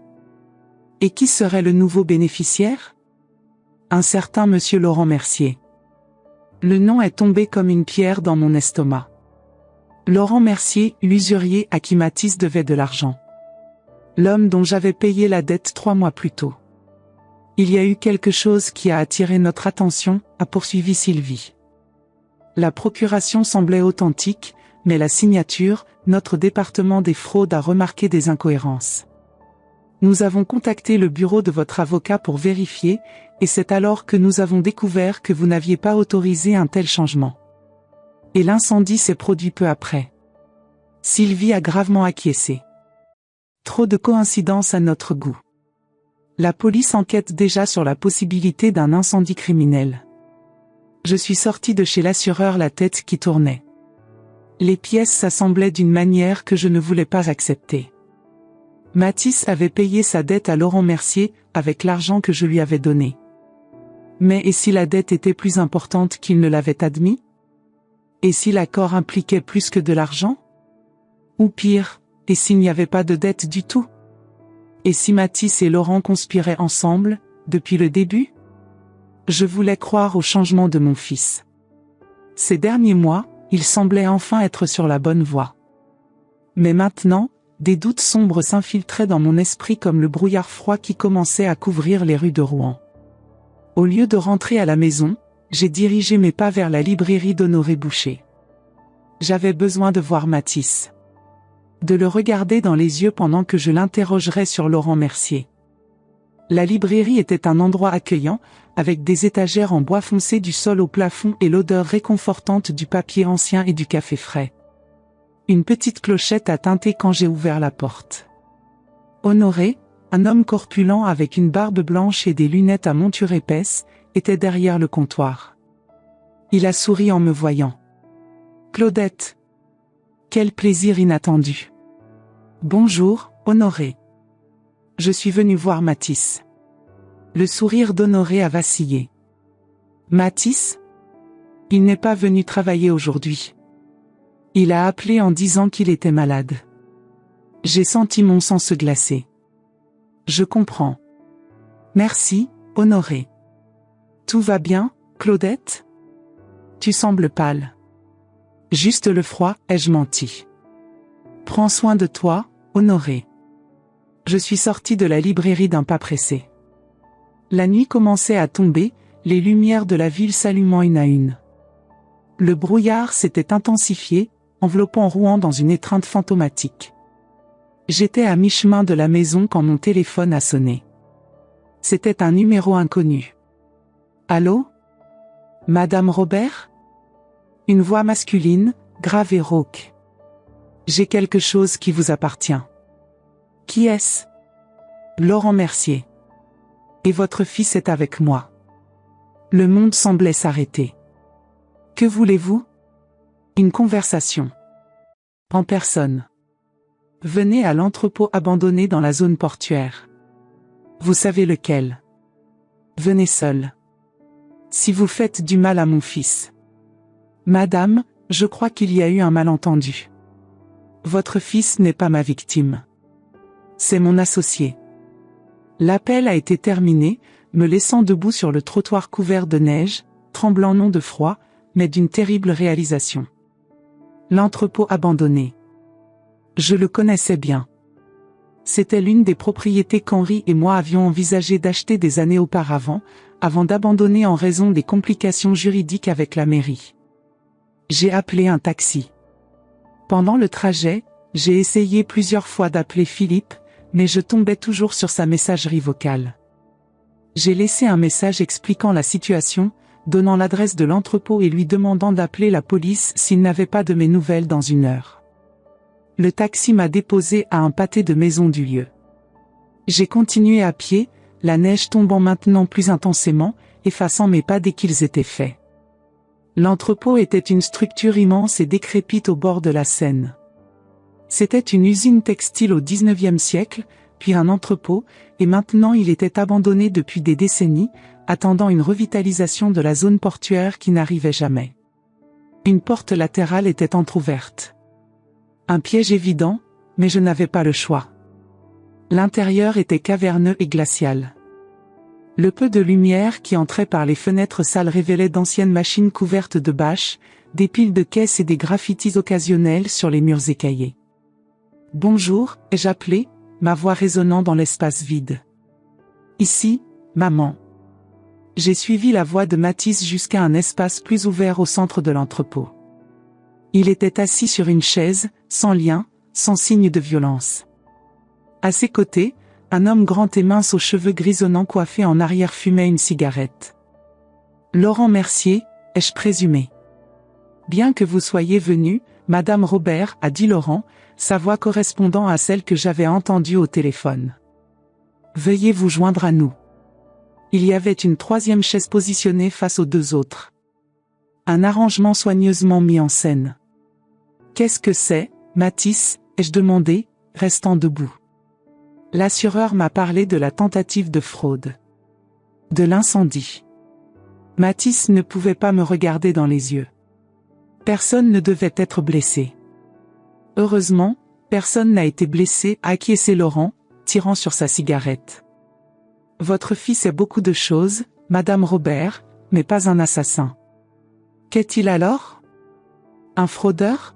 Et qui serait le nouveau bénéficiaire? Un certain monsieur Laurent Mercier. Le nom est tombé comme une pierre dans mon estomac. Laurent Mercier, l'usurier à qui Mathis devait de l'argent. L'homme dont j'avais payé la dette 3 mois plus tôt. Il y a eu quelque chose qui a attiré notre attention, a poursuivi Sylvie. La procuration semblait authentique, mais la signature, notre département des fraudes a remarqué des incohérences. Nous avons contacté le bureau de votre avocat pour vérifier, et c'est alors que nous avons découvert que vous n'aviez pas autorisé un tel changement. Et l'incendie s'est produit peu après. Sylvie a gravement acquiescé. Trop de coïncidences à notre goût. La police enquête déjà sur la possibilité d'un incendie criminel. Je suis sorti de chez l'assureur la tête qui tournait. Les pièces s'assemblaient d'une manière que je ne voulais pas accepter. Mathis avait payé sa dette à Laurent Mercier, avec l'argent que je lui avais donné. Mais et si la dette était plus importante qu'il ne l'avait admis? Et si l'accord impliquait plus que de l'argent? Ou pire, et s'il n'y avait pas de dette du tout? Et si Mathis et Laurent conspiraient ensemble, depuis le début? Je voulais croire au changement de mon fils. Ces derniers mois, il semblait enfin être sur la bonne voie. Mais maintenant, des doutes sombres s'infiltraient dans mon esprit comme le brouillard froid qui commençait à couvrir les rues de Rouen. Au lieu de rentrer à la maison, j'ai dirigé mes pas vers la librairie d'Honoré Boucher. J'avais besoin de voir Mathis. De le regarder dans les yeux pendant que je l'interrogerais sur Laurent Mercier. La librairie était un endroit accueillant, avec des étagères en bois foncé du sol au plafond et l'odeur réconfortante du papier ancien et du café frais. Une petite clochette a tinté quand j'ai ouvert la porte. Honoré, un homme corpulent avec une barbe blanche et des lunettes à monture épaisse, était derrière le comptoir. Il a souri en me voyant. « Claudette ! Quel plaisir inattendu ! Bonjour, Honoré. Je suis venu voir Mathis. » Le sourire d'Honoré a vacillé. « Mathis ? Il n'est pas venu travailler aujourd'hui. Il a appelé en disant qu'il était malade. » J'ai senti mon sang se glacer. « Je comprends. Merci, Honoré. Tout va bien, Claudette ? Tu sembles pâle. » Juste le froid, ai-je menti. « Prends soin de toi, Honoré. » Je suis sorti de la librairie d'un pas pressé. La nuit commençait à tomber, les lumières de la ville s'allumant une à une. Le brouillard s'était intensifié, enveloppant Rouen dans une étreinte fantomatique. J'étais à mi-chemin de la maison quand mon téléphone a sonné. C'était un numéro inconnu. « Allô ? Madame Robert ?» Une voix masculine, grave et rauque. « J'ai quelque chose qui vous appartient. » « Qui est-ce ? » ?»« Laurent Mercier. Et votre fils est avec moi. » Le monde semblait s'arrêter. « Que voulez-vous ? » ?»« Une conversation. En personne. Venez à l'entrepôt abandonné dans la zone portuaire. Vous savez lequel. Venez seul. Si vous faites du mal à mon fils. Madame, je crois qu'il y a eu un malentendu. Votre fils n'est pas ma victime. C'est mon associé. L'appel a été terminé, me laissant debout sur le trottoir couvert de neige, tremblant non de froid, mais d'une terrible réalisation. L'entrepôt abandonné. Je le connaissais bien. C'était l'une des propriétés qu'Henri et moi avions envisagé d'acheter des années auparavant, avant d'abandonner en raison des complications juridiques avec la mairie. J'ai appelé un taxi. Pendant le trajet, j'ai essayé plusieurs fois d'appeler Philippe, mais je tombais toujours sur sa messagerie vocale. J'ai laissé un message expliquant la situation, donnant l'adresse de l'entrepôt et lui demandant d'appeler la police s'il n'avait pas de mes nouvelles dans 1 heure. Le taxi m'a déposé à un pâté de maison du lieu. J'ai continué à pied, la neige tombant maintenant plus intensément, effaçant mes pas dès qu'ils étaient faits. L'entrepôt était une structure immense et décrépite au bord de la Seine. C'était une usine textile au XIXe siècle, puis un entrepôt, et maintenant il était abandonné depuis des décennies, attendant une revitalisation de la zone portuaire qui n'arrivait jamais. Une porte latérale était entr'ouverte. Un piège évident, mais je n'avais pas le choix. L'intérieur était caverneux et glacial. Le peu de lumière qui entrait par les fenêtres sales révélait d'anciennes machines couvertes de bâches, des piles de caisses et des graffitis occasionnels sur les murs écaillés. « Bonjour » ai-je appelé, ma voix résonnant dans l'espace vide. « Ici, maman. » J'ai suivi la voix de Mathis jusqu'à un espace plus ouvert au centre de l'entrepôt. Il était assis sur une chaise, sans lien, sans signe de violence. À ses côtés, un homme grand et mince aux cheveux grisonnants coiffé en arrière fumait une cigarette. « Laurent Mercier, ai-je présumé. »« Bien que vous soyez venu, Madame Robert, » a dit Laurent, sa voix correspondant à celle que j'avais entendue au téléphone. « Veuillez vous joindre à nous. » Il y avait une 3e chaise positionnée face aux 2 autres. Un arrangement soigneusement mis en scène. « Qu'est-ce que c'est, Mathis ?» ai-je demandé, restant debout. L'assureur m'a parlé de la tentative de fraude. De l'incendie. Mathis ne pouvait pas me regarder dans les yeux. Personne ne devait être blessé. Heureusement, personne n'a été blessé, a acquiescé Laurent, tirant sur sa cigarette. Votre fils est beaucoup de choses, Madame Robert, mais pas un assassin. Qu'est-il alors? Un fraudeur?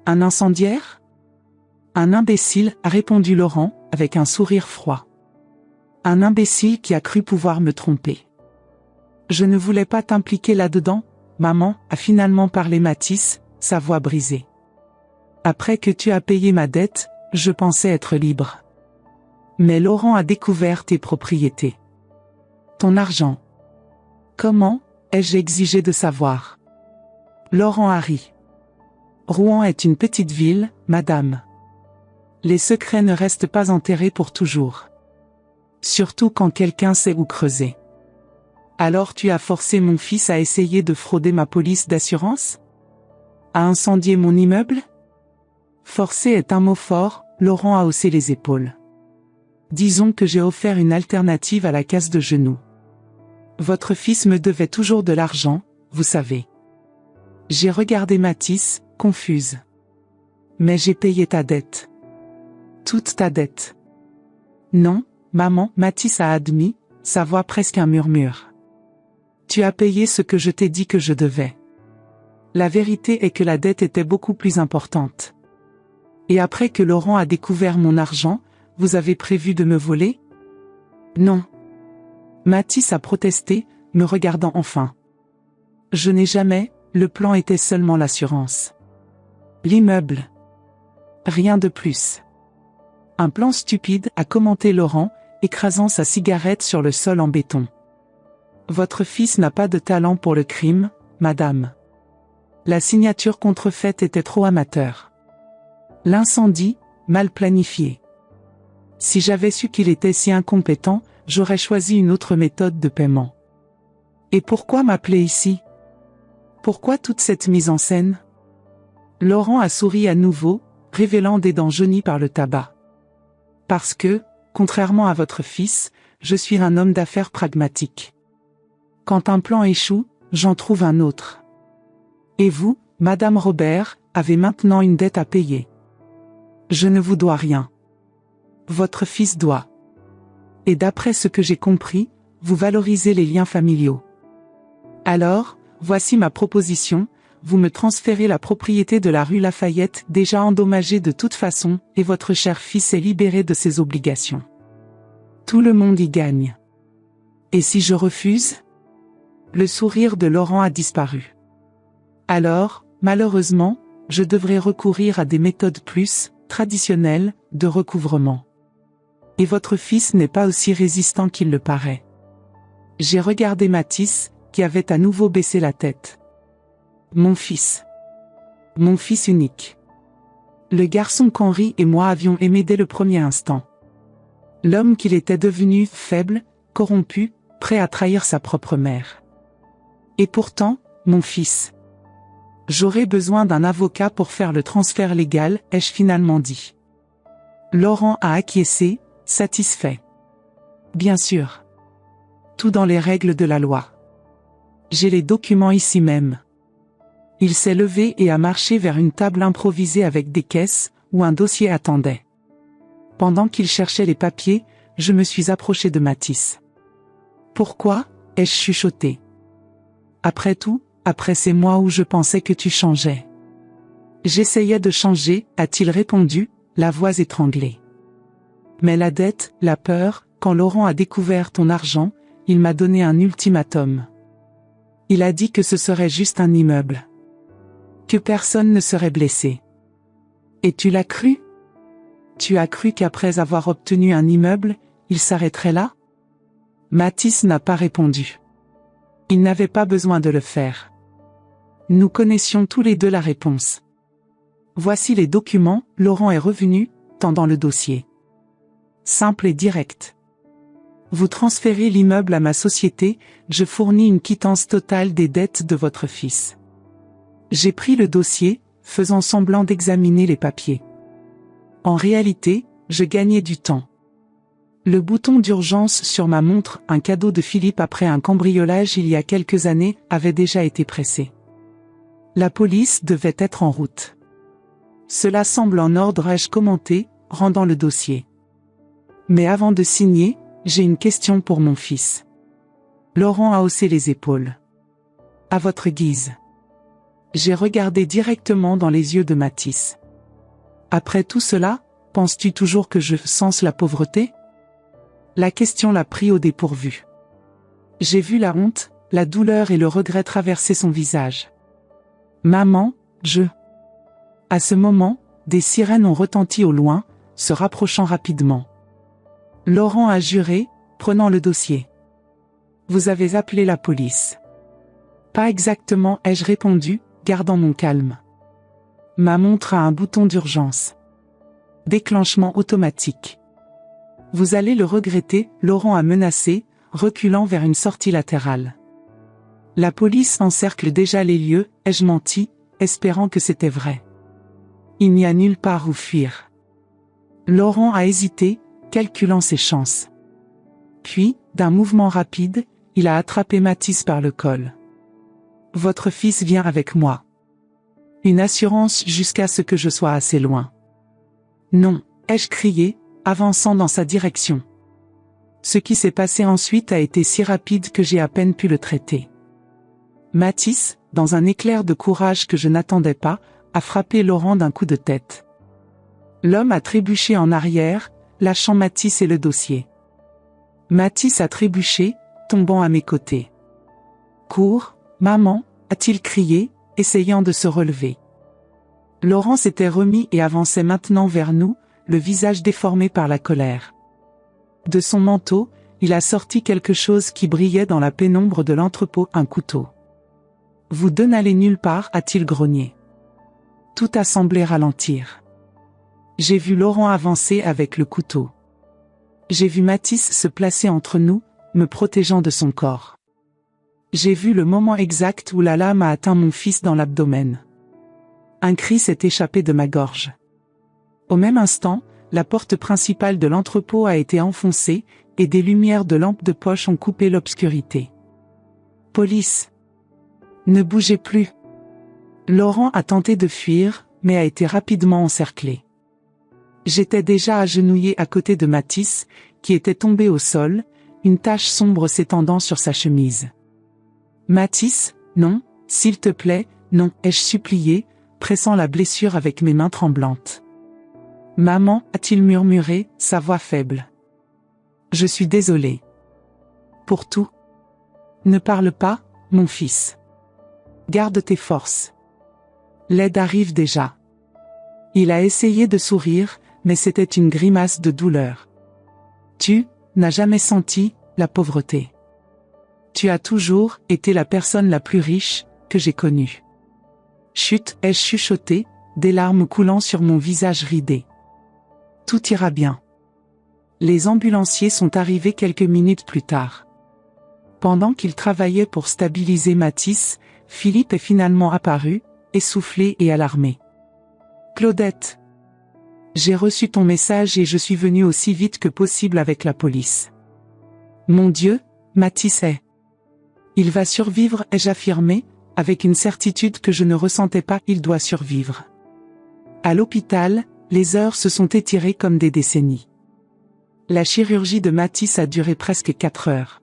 Un incendiaire? Un imbécile, a répondu Laurent, avec un sourire froid. Un imbécile qui a cru pouvoir me tromper. Je ne voulais pas t'impliquer là-dedans, maman, a finalement parlé Mathis, sa voix brisée. Après que tu as payé ma dette, je pensais être libre. Mais Laurent a découvert tes propriétés. Ton argent. Comment, ai-je exigé de savoir? Laurent a ri. Rouen est une petite ville, madame. Les secrets ne restent pas enterrés pour toujours. Surtout quand quelqu'un sait où creuser. Alors tu as forcé mon fils à essayer de frauder ma police d'assurance? À incendier mon immeuble? Forcer est un mot fort, Laurent a haussé les épaules. Disons que j'ai offert une alternative à la casse de genoux. Votre fils me devait toujours de l'argent, vous savez. J'ai regardé Mathis, confuse. Mais j'ai payé ta dette. Toute ta dette. Non, maman, Mathis a admis, sa voix presque un murmure. Tu as payé ce que je t'ai dit que je devais. La vérité est que la dette était beaucoup plus importante. Et après que Laurent a découvert mon argent, vous avez prévu de me voler? Non. Mathis a protesté, me regardant enfin. Je n'ai jamais, le plan était seulement l'assurance. L'immeuble. Rien de plus. Un plan stupide, a commenté Laurent, écrasant sa cigarette sur le sol en béton. Votre fils n'a pas de talent pour le crime, madame. La signature contrefaite était trop amateur. L'incendie, mal planifié. Si j'avais su qu'il était si incompétent, j'aurais choisi une autre méthode de paiement. Et pourquoi m'appeler ici? Pourquoi toute cette mise en scène? Laurent a souri à nouveau, révélant des dents jaunies par le tabac. Parce que, contrairement à votre fils, je suis un homme d'affaires pragmatique. Quand un plan échoue, j'en trouve un autre. Et vous, Madame Robert, avez maintenant une dette à payer. Je ne vous dois rien. Votre fils doit. Et d'après ce que j'ai compris, vous valorisez les liens familiaux. Alors, voici ma proposition, vous me transférez la propriété de la rue Lafayette, déjà endommagée de toute façon, et votre cher fils est libéré de ses obligations. Tout le monde y gagne. Et si je refuse? Le sourire de Laurent a disparu. Alors, malheureusement, je devrais recourir à des méthodes plus traditionnelles de recouvrement. Et votre fils n'est pas aussi résistant qu'il le paraît. J'ai regardé Mathis, qui avait à nouveau baissé la tête. Mon fils. Mon fils unique. Le garçon qu'Henri et moi avions aimé dès le premier instant. L'homme qu'il était devenu, faible, corrompu, prêt à trahir sa propre mère. Et pourtant, mon fils. J'aurais besoin d'un avocat pour faire le transfert légal, ai-je finalement dit. Laurent a acquiescé, satisfait. Bien sûr. Tout dans les règles de la loi. J'ai les documents ici même. Il s'est levé et a marché vers une table improvisée avec des caisses, où un dossier attendait. Pendant qu'il cherchait les papiers, je me suis approché de Mathis. Pourquoi, ai-je chuchoté. Après tout, après ces mois où je pensais que tu changeais. J'essayais de changer, a-t-il répondu, la voix étranglée. Mais la dette, la peur, quand Laurent a découvert ton argent, il m'a donné un ultimatum. Il a dit que ce serait juste un immeuble. Que personne ne serait blessé. Et tu l'as cru? Tu as cru qu'après avoir obtenu un immeuble, il s'arrêterait là? Mathis n'a pas répondu. Il n'avait pas besoin de le faire. Nous connaissions tous les deux la réponse. Voici les documents, Laurent est revenu, tendant le dossier. Simple et direct. Vous transférez l'immeuble à ma société, je fournis une quittance totale des dettes de votre fils. J'ai pris le dossier, faisant semblant d'examiner les papiers. En réalité, je gagnais du temps. Le bouton d'urgence sur ma montre, un cadeau de Philippe après un cambriolage il y a quelques années, avait déjà été pressé. La police devait être en route. Cela semble en ordre, ai-je commenté, rendant le dossier. Mais avant de signer, j'ai une question pour mon fils. Laurent a haussé les épaules. À votre guise. J'ai regardé directement dans les yeux de Mathis. Après tout cela, penses-tu toujours que je sens la pauvreté? La question l'a pris au dépourvu. J'ai vu la honte, la douleur et le regret traverser son visage. Maman, je... À ce moment, des sirènes ont retenti au loin, se rapprochant rapidement. Laurent a juré, prenant le dossier. Vous avez appelé la police. Pas exactement, ai-je répondu, gardant mon calme. Ma montre a un bouton d'urgence. Déclenchement automatique. Vous allez le regretter, Laurent a menacé, reculant vers une sortie latérale. La police encercle déjà les lieux, ai-je menti, espérant que c'était vrai. Il n'y a nulle part où fuir. Laurent a hésité, calculant ses chances. Puis, d'un mouvement rapide, il a attrapé Mathis par le col. Votre fils vient avec moi. Une assurance jusqu'à ce que je sois assez loin. Non, ai-je crié, avançant dans sa direction. Ce qui s'est passé ensuite a été si rapide que j'ai à peine pu le traiter. Mathis, dans un éclair de courage que je n'attendais pas, a frappé Laurent d'un coup de tête. L'homme a trébuché en arrière, lâchant Mathis et le dossier. Mathis a trébuché, tombant à mes côtés. Cours, maman, a-t-il crié, essayant de se relever. Laurent s'était remis et avançait maintenant vers nous, le visage déformé par la colère. De son manteau, il a sorti quelque chose qui brillait dans la pénombre de l'entrepôt, un couteau. Vous deux n'allez nulle part, a-t-il grogné. Tout a semblé ralentir. J'ai vu Laurent avancer avec le couteau. J'ai vu Mathis se placer entre nous, me protégeant de son corps. J'ai vu le moment exact où la lame a atteint mon fils dans l'abdomen. Un cri s'est échappé de ma gorge. Au même instant, la porte principale de l'entrepôt a été enfoncée, et des lumières de lampes de poche ont coupé l'obscurité. Police! Ne bougez plus! Laurent a tenté de fuir, mais a été rapidement encerclé. J'étais déjà agenouillé à côté de Mathis, qui était tombé au sol, une tache sombre s'étendant sur sa chemise. Mathis, non, s'il te plaît, non, ai-je supplié, pressant la blessure avec mes mains tremblantes. Maman, a-t-il murmuré, sa voix faible. Je suis désolé. Pour tout. Ne parle pas, mon fils. Garde tes forces. L'aide arrive déjà. Il a essayé de sourire, mais c'était une grimace de douleur. Tu n'as jamais senti la pauvreté. Tu as toujours été la personne la plus riche que j'ai connue. Chut, ai-je chuchoté, des larmes coulant sur mon visage ridé. Tout ira bien. Les ambulanciers sont arrivés quelques minutes plus tard. Pendant qu'ils travaillaient pour stabiliser Mathis, Philippe est finalement apparu, essoufflé et alarmé. Claudette. J'ai reçu ton message et je suis venu aussi vite que possible avec la police. Mon Dieu, Mathis est. Il va survivre, ai-je affirmé, avec une certitude que je ne ressentais pas, il doit survivre. À l'hôpital, les heures se sont étirées comme des décennies. La chirurgie de Mathis a duré presque 4 heures.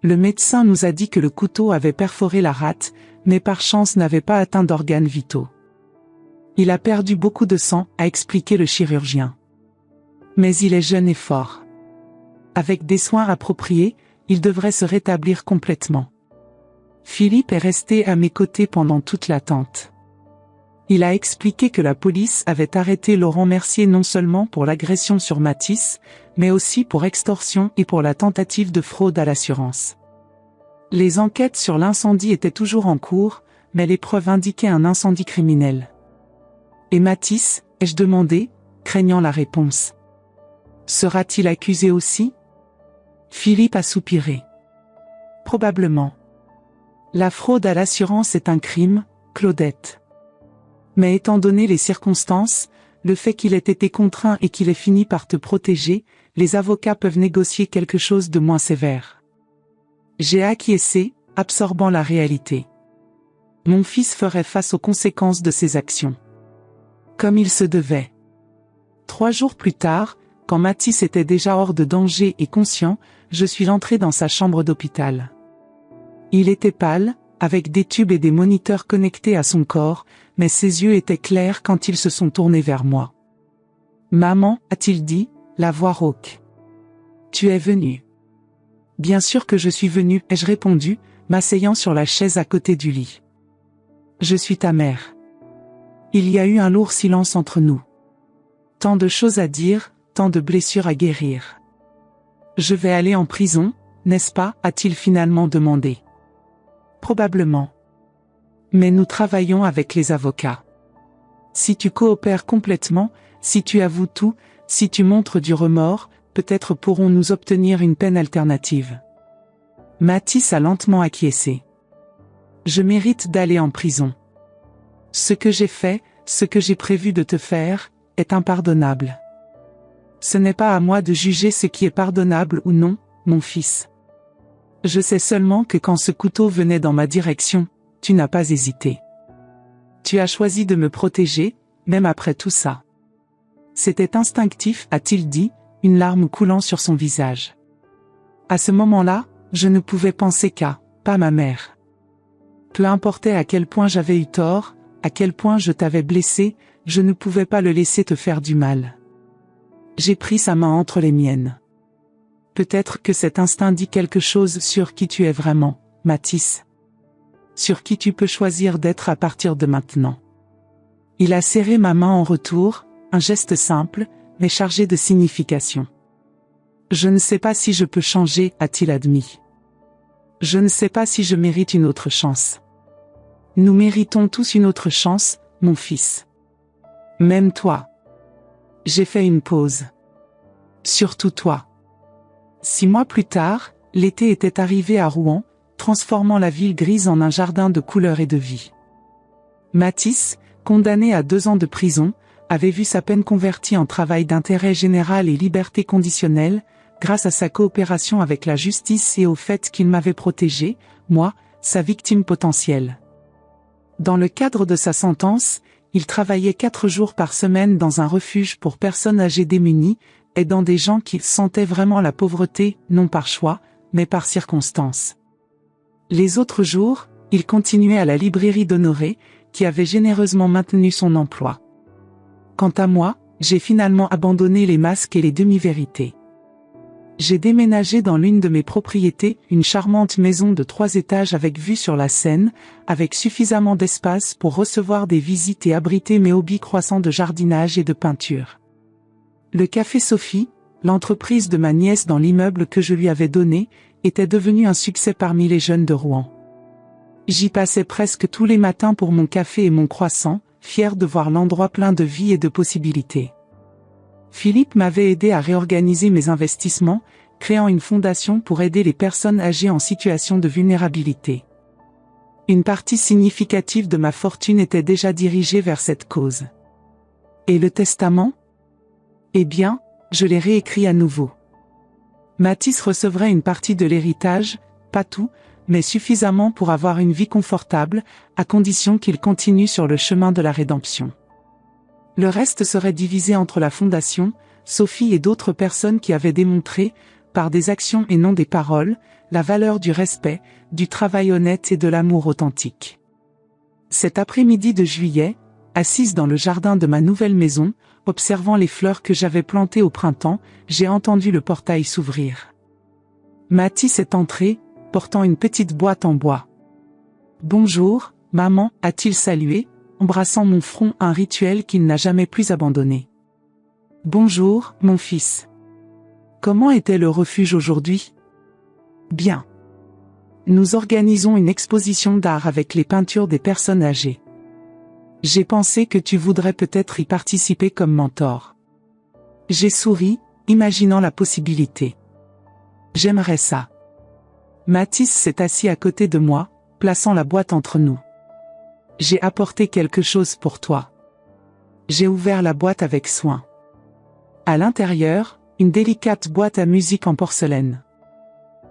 Le médecin nous a dit que le couteau avait perforé la rate, mais par chance n'avait pas atteint d'organes vitaux. Il a perdu beaucoup de sang, a expliqué le chirurgien. Mais il est jeune et fort. Avec des soins appropriés, il devrait se rétablir complètement. Philippe est resté à mes côtés pendant toute l'attente. Il a expliqué que la police avait arrêté Laurent Mercier non seulement pour l'agression sur Mathis, mais aussi pour extorsion et pour la tentative de fraude à l'assurance. Les enquêtes sur l'incendie étaient toujours en cours, mais les preuves indiquaient un incendie criminel. Et Mathis, ai-je demandé, craignant la réponse. Sera-t-il accusé aussi? Philippe a soupiré. Probablement. La fraude à l'assurance est un crime, Claudette. Mais étant donné les circonstances, le fait qu'il ait été contraint et qu'il ait fini par te protéger, les avocats peuvent négocier quelque chose de moins sévère. J'ai acquiescé, absorbant la réalité. Mon fils ferait face aux conséquences de ses actions. Comme il se devait. 3 jours plus tard, quand Mathis était déjà hors de danger et conscient, je suis entré dans sa chambre d'hôpital. Il était pâle, avec des tubes et des moniteurs connectés à son corps, mais ses yeux étaient clairs quand ils se sont tournés vers moi. « Maman » a-t-il dit, la voix rauque. « Tu es venue. » « Bien sûr que je suis venue, ai-je répondu, m'asseyant sur la chaise à côté du lit. « Je suis ta mère. » Il y a eu un lourd silence entre nous. Tant de choses à dire, tant de blessures à guérir. « Je vais aller en prison, n'est-ce pas ?» a-t-il finalement demandé. « Probablement. Mais nous travaillons avec les avocats. Si tu coopères complètement, si tu avoues tout, si tu montres du remords, peut-être pourrons-nous obtenir une peine alternative. » Mathis a lentement acquiescé. « Je mérite d'aller en prison. Ce que j'ai fait, ce que j'ai prévu de te faire, est impardonnable. Ce n'est pas à moi de juger ce qui est pardonnable ou non, mon fils. Je sais seulement que quand ce couteau venait dans ma direction, tu n'as pas hésité. Tu as choisi de me protéger, même après tout ça. C'était instinctif, a-t-il dit, une larme coulant sur son visage. À ce moment-là, je ne pouvais penser qu'à, pas ma mère. Peu importait à quel point j'avais eu tort, à quel point je t'avais blessé, je ne pouvais pas le laisser te faire du mal. J'ai pris sa main entre les miennes. Peut-être que cet instinct dit quelque chose sur qui tu es vraiment, Mathis. Sur qui tu peux choisir d'être à partir de maintenant. Il a serré ma main en retour, un geste simple, mais chargé de signification. Je ne sais pas si je peux changer, a-t-il admis. Je ne sais pas si je mérite une autre chance. Nous méritons tous une autre chance, mon fils. Même toi. J'ai fait une pause. Surtout toi. 6 mois plus tard, l'été était arrivé à Rouen, transformant la ville grise en un jardin de couleurs et de vie. Mathis, condamné à 2 ans de prison, avait vu sa peine convertie en travail d'intérêt général et liberté conditionnelle, grâce à sa coopération avec la justice et au fait qu'il m'avait protégé, moi, sa victime potentielle. Dans le cadre de sa sentence, il travaillait 4 jours par semaine dans un refuge pour personnes âgées démunies, aidant des gens qui sentaient vraiment la pauvreté, non par choix, mais par circonstance. Les autres jours, il continuait à la librairie d'Honoré, qui avait généreusement maintenu son emploi. Quant à moi, j'ai finalement abandonné les masques et les demi-vérités. J'ai déménagé dans l'une de mes propriétés, une charmante maison de 3 étages avec vue sur la Seine, avec suffisamment d'espace pour recevoir des visites et abriter mes hobbies croissants de jardinage et de peinture. Le Café Sophie, l'entreprise de ma nièce dans l'immeuble que je lui avais donné, était devenu un succès parmi les jeunes de Rouen. J'y passais presque tous les matins pour mon café et mon croissant, fier de voir l'endroit plein de vie et de possibilités. Philippe m'avait aidé à réorganiser mes investissements, créant une fondation pour aider les personnes âgées en situation de vulnérabilité. Une partie significative de ma fortune était déjà dirigée vers cette cause. Et le testament ? Eh bien, je l'ai réécrit à nouveau. Mathis recevrait une partie de l'héritage, pas tout, mais suffisamment pour avoir une vie confortable, à condition qu'il continue sur le chemin de la rédemption. Le reste serait divisé entre la fondation, Sophie et d'autres personnes qui avaient démontré, par des actions et non des paroles, la valeur du respect, du travail honnête et de l'amour authentique. Cet après-midi de juillet, assise dans le jardin de ma nouvelle maison, observant les fleurs que j'avais plantées au printemps, j'ai entendu le portail s'ouvrir. Mathis est entré, portant une petite boîte en bois. « Bonjour, maman » a-t-il salué, embrassant mon front, un rituel qu'il n'a jamais plus abandonné. « Bonjour, mon fils. Comment était le refuge aujourd'hui ? » « Bien. Nous organisons une exposition d'art avec les peintures des personnes âgées. J'ai pensé que tu voudrais peut-être y participer comme mentor. » J'ai souri, imaginant la possibilité. « J'aimerais ça. » Mathis s'est assis à côté de moi, plaçant la boîte entre nous. « J'ai apporté quelque chose pour toi. » J'ai ouvert la boîte avec soin. À l'intérieur, une délicate boîte à musique en porcelaine.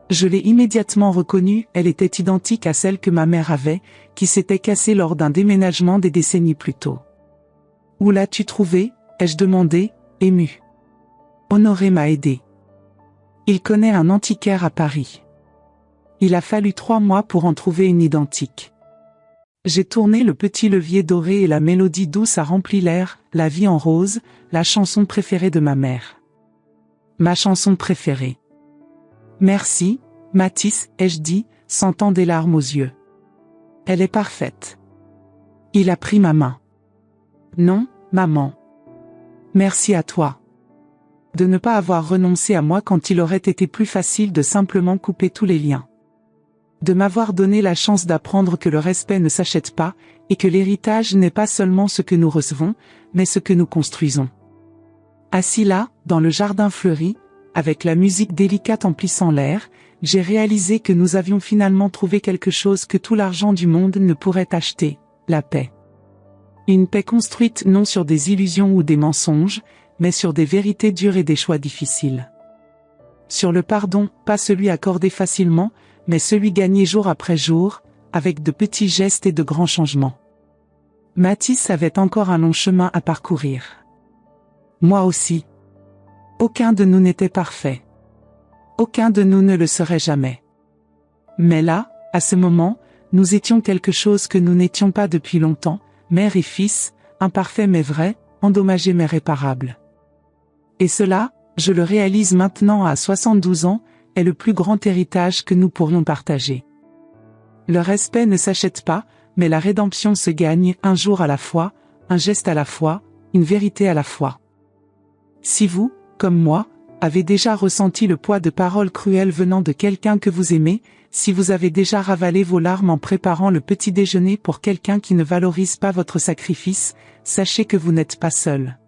Je l'ai immédiatement reconnue, elle était identique à celle que ma mère avait, qui s'était cassée lors d'un déménagement des décennies plus tôt. « Où l'as-tu trouvée ?» ai-je demandé, ému. Honoré m'a aidé. Il connaît un antiquaire à Paris. Il a fallu 3 mois pour en trouver une identique. J'ai tourné le petit levier doré et la mélodie douce a rempli l'air, La vie en rose, la chanson préférée de ma mère. Ma chanson préférée. Merci, Mathis, ai-je dit, sentant des larmes aux yeux. Elle est parfaite. Il a pris ma main. Non, maman. Merci à toi. De ne pas avoir renoncé à moi quand il aurait été plus facile de simplement couper tous les liens. De m'avoir donné la chance d'apprendre que le respect ne s'achète pas, et que l'héritage n'est pas seulement ce que nous recevons, mais ce que nous construisons. Assis là, dans le jardin fleuri, avec la musique délicate emplissant l'air, j'ai réalisé que nous avions finalement trouvé quelque chose que tout l'argent du monde ne pourrait acheter, la paix. Une paix construite non sur des illusions ou des mensonges, mais sur des vérités dures et des choix difficiles. Sur le pardon, pas celui accordé facilement, mais celui gagné jour après jour, avec de petits gestes et de grands changements. Mathis avait encore un long chemin à parcourir. Moi aussi. Aucun de nous n'était parfait. Aucun de nous ne le serait jamais. Mais là, à ce moment, nous étions quelque chose que nous n'étions pas depuis longtemps, mère et fils, imparfaits mais vrais, endommagés mais réparables. Et cela, je le réalise maintenant à 72 ans, est le plus grand héritage que nous pourrions partager. Le respect ne s'achète pas, mais la rédemption se gagne un jour à la fois, un geste à la fois, une vérité à la fois. Si vous, comme moi, avez déjà ressenti le poids de paroles cruelles venant de quelqu'un que vous aimez, si vous avez déjà ravalé vos larmes en préparant le petit déjeuner pour quelqu'un qui ne valorise pas votre sacrifice, sachez que vous n'êtes pas seul.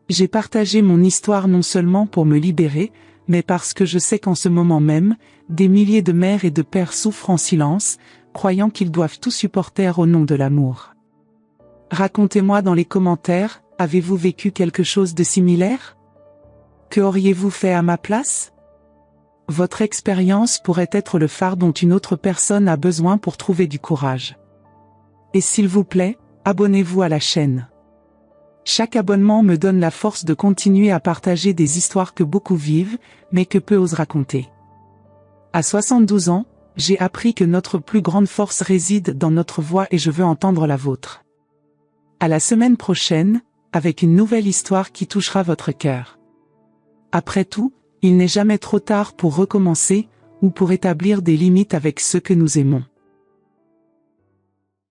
J'ai partagé mon histoire non seulement pour me libérer, mais parce que je sais qu'en ce moment même, des milliers de mères et de pères souffrent en silence, croyant qu'ils doivent tout supporter au nom de l'amour. Racontez-moi dans les commentaires, avez-vous vécu quelque chose de similaire ? Que auriez-vous fait à ma place ? Votre expérience pourrait être le phare dont une autre personne a besoin pour trouver du courage. Et s'il vous plaît, abonnez-vous à la chaîne. Chaque abonnement me donne la force de continuer à partager des histoires que beaucoup vivent, mais que peu osent raconter. À 72 ans, j'ai appris que notre plus grande force réside dans notre voix et je veux entendre la vôtre. À la semaine prochaine, avec une nouvelle histoire qui touchera votre cœur. Après tout, il n'est jamais trop tard pour recommencer, ou pour établir des limites avec ceux que nous aimons.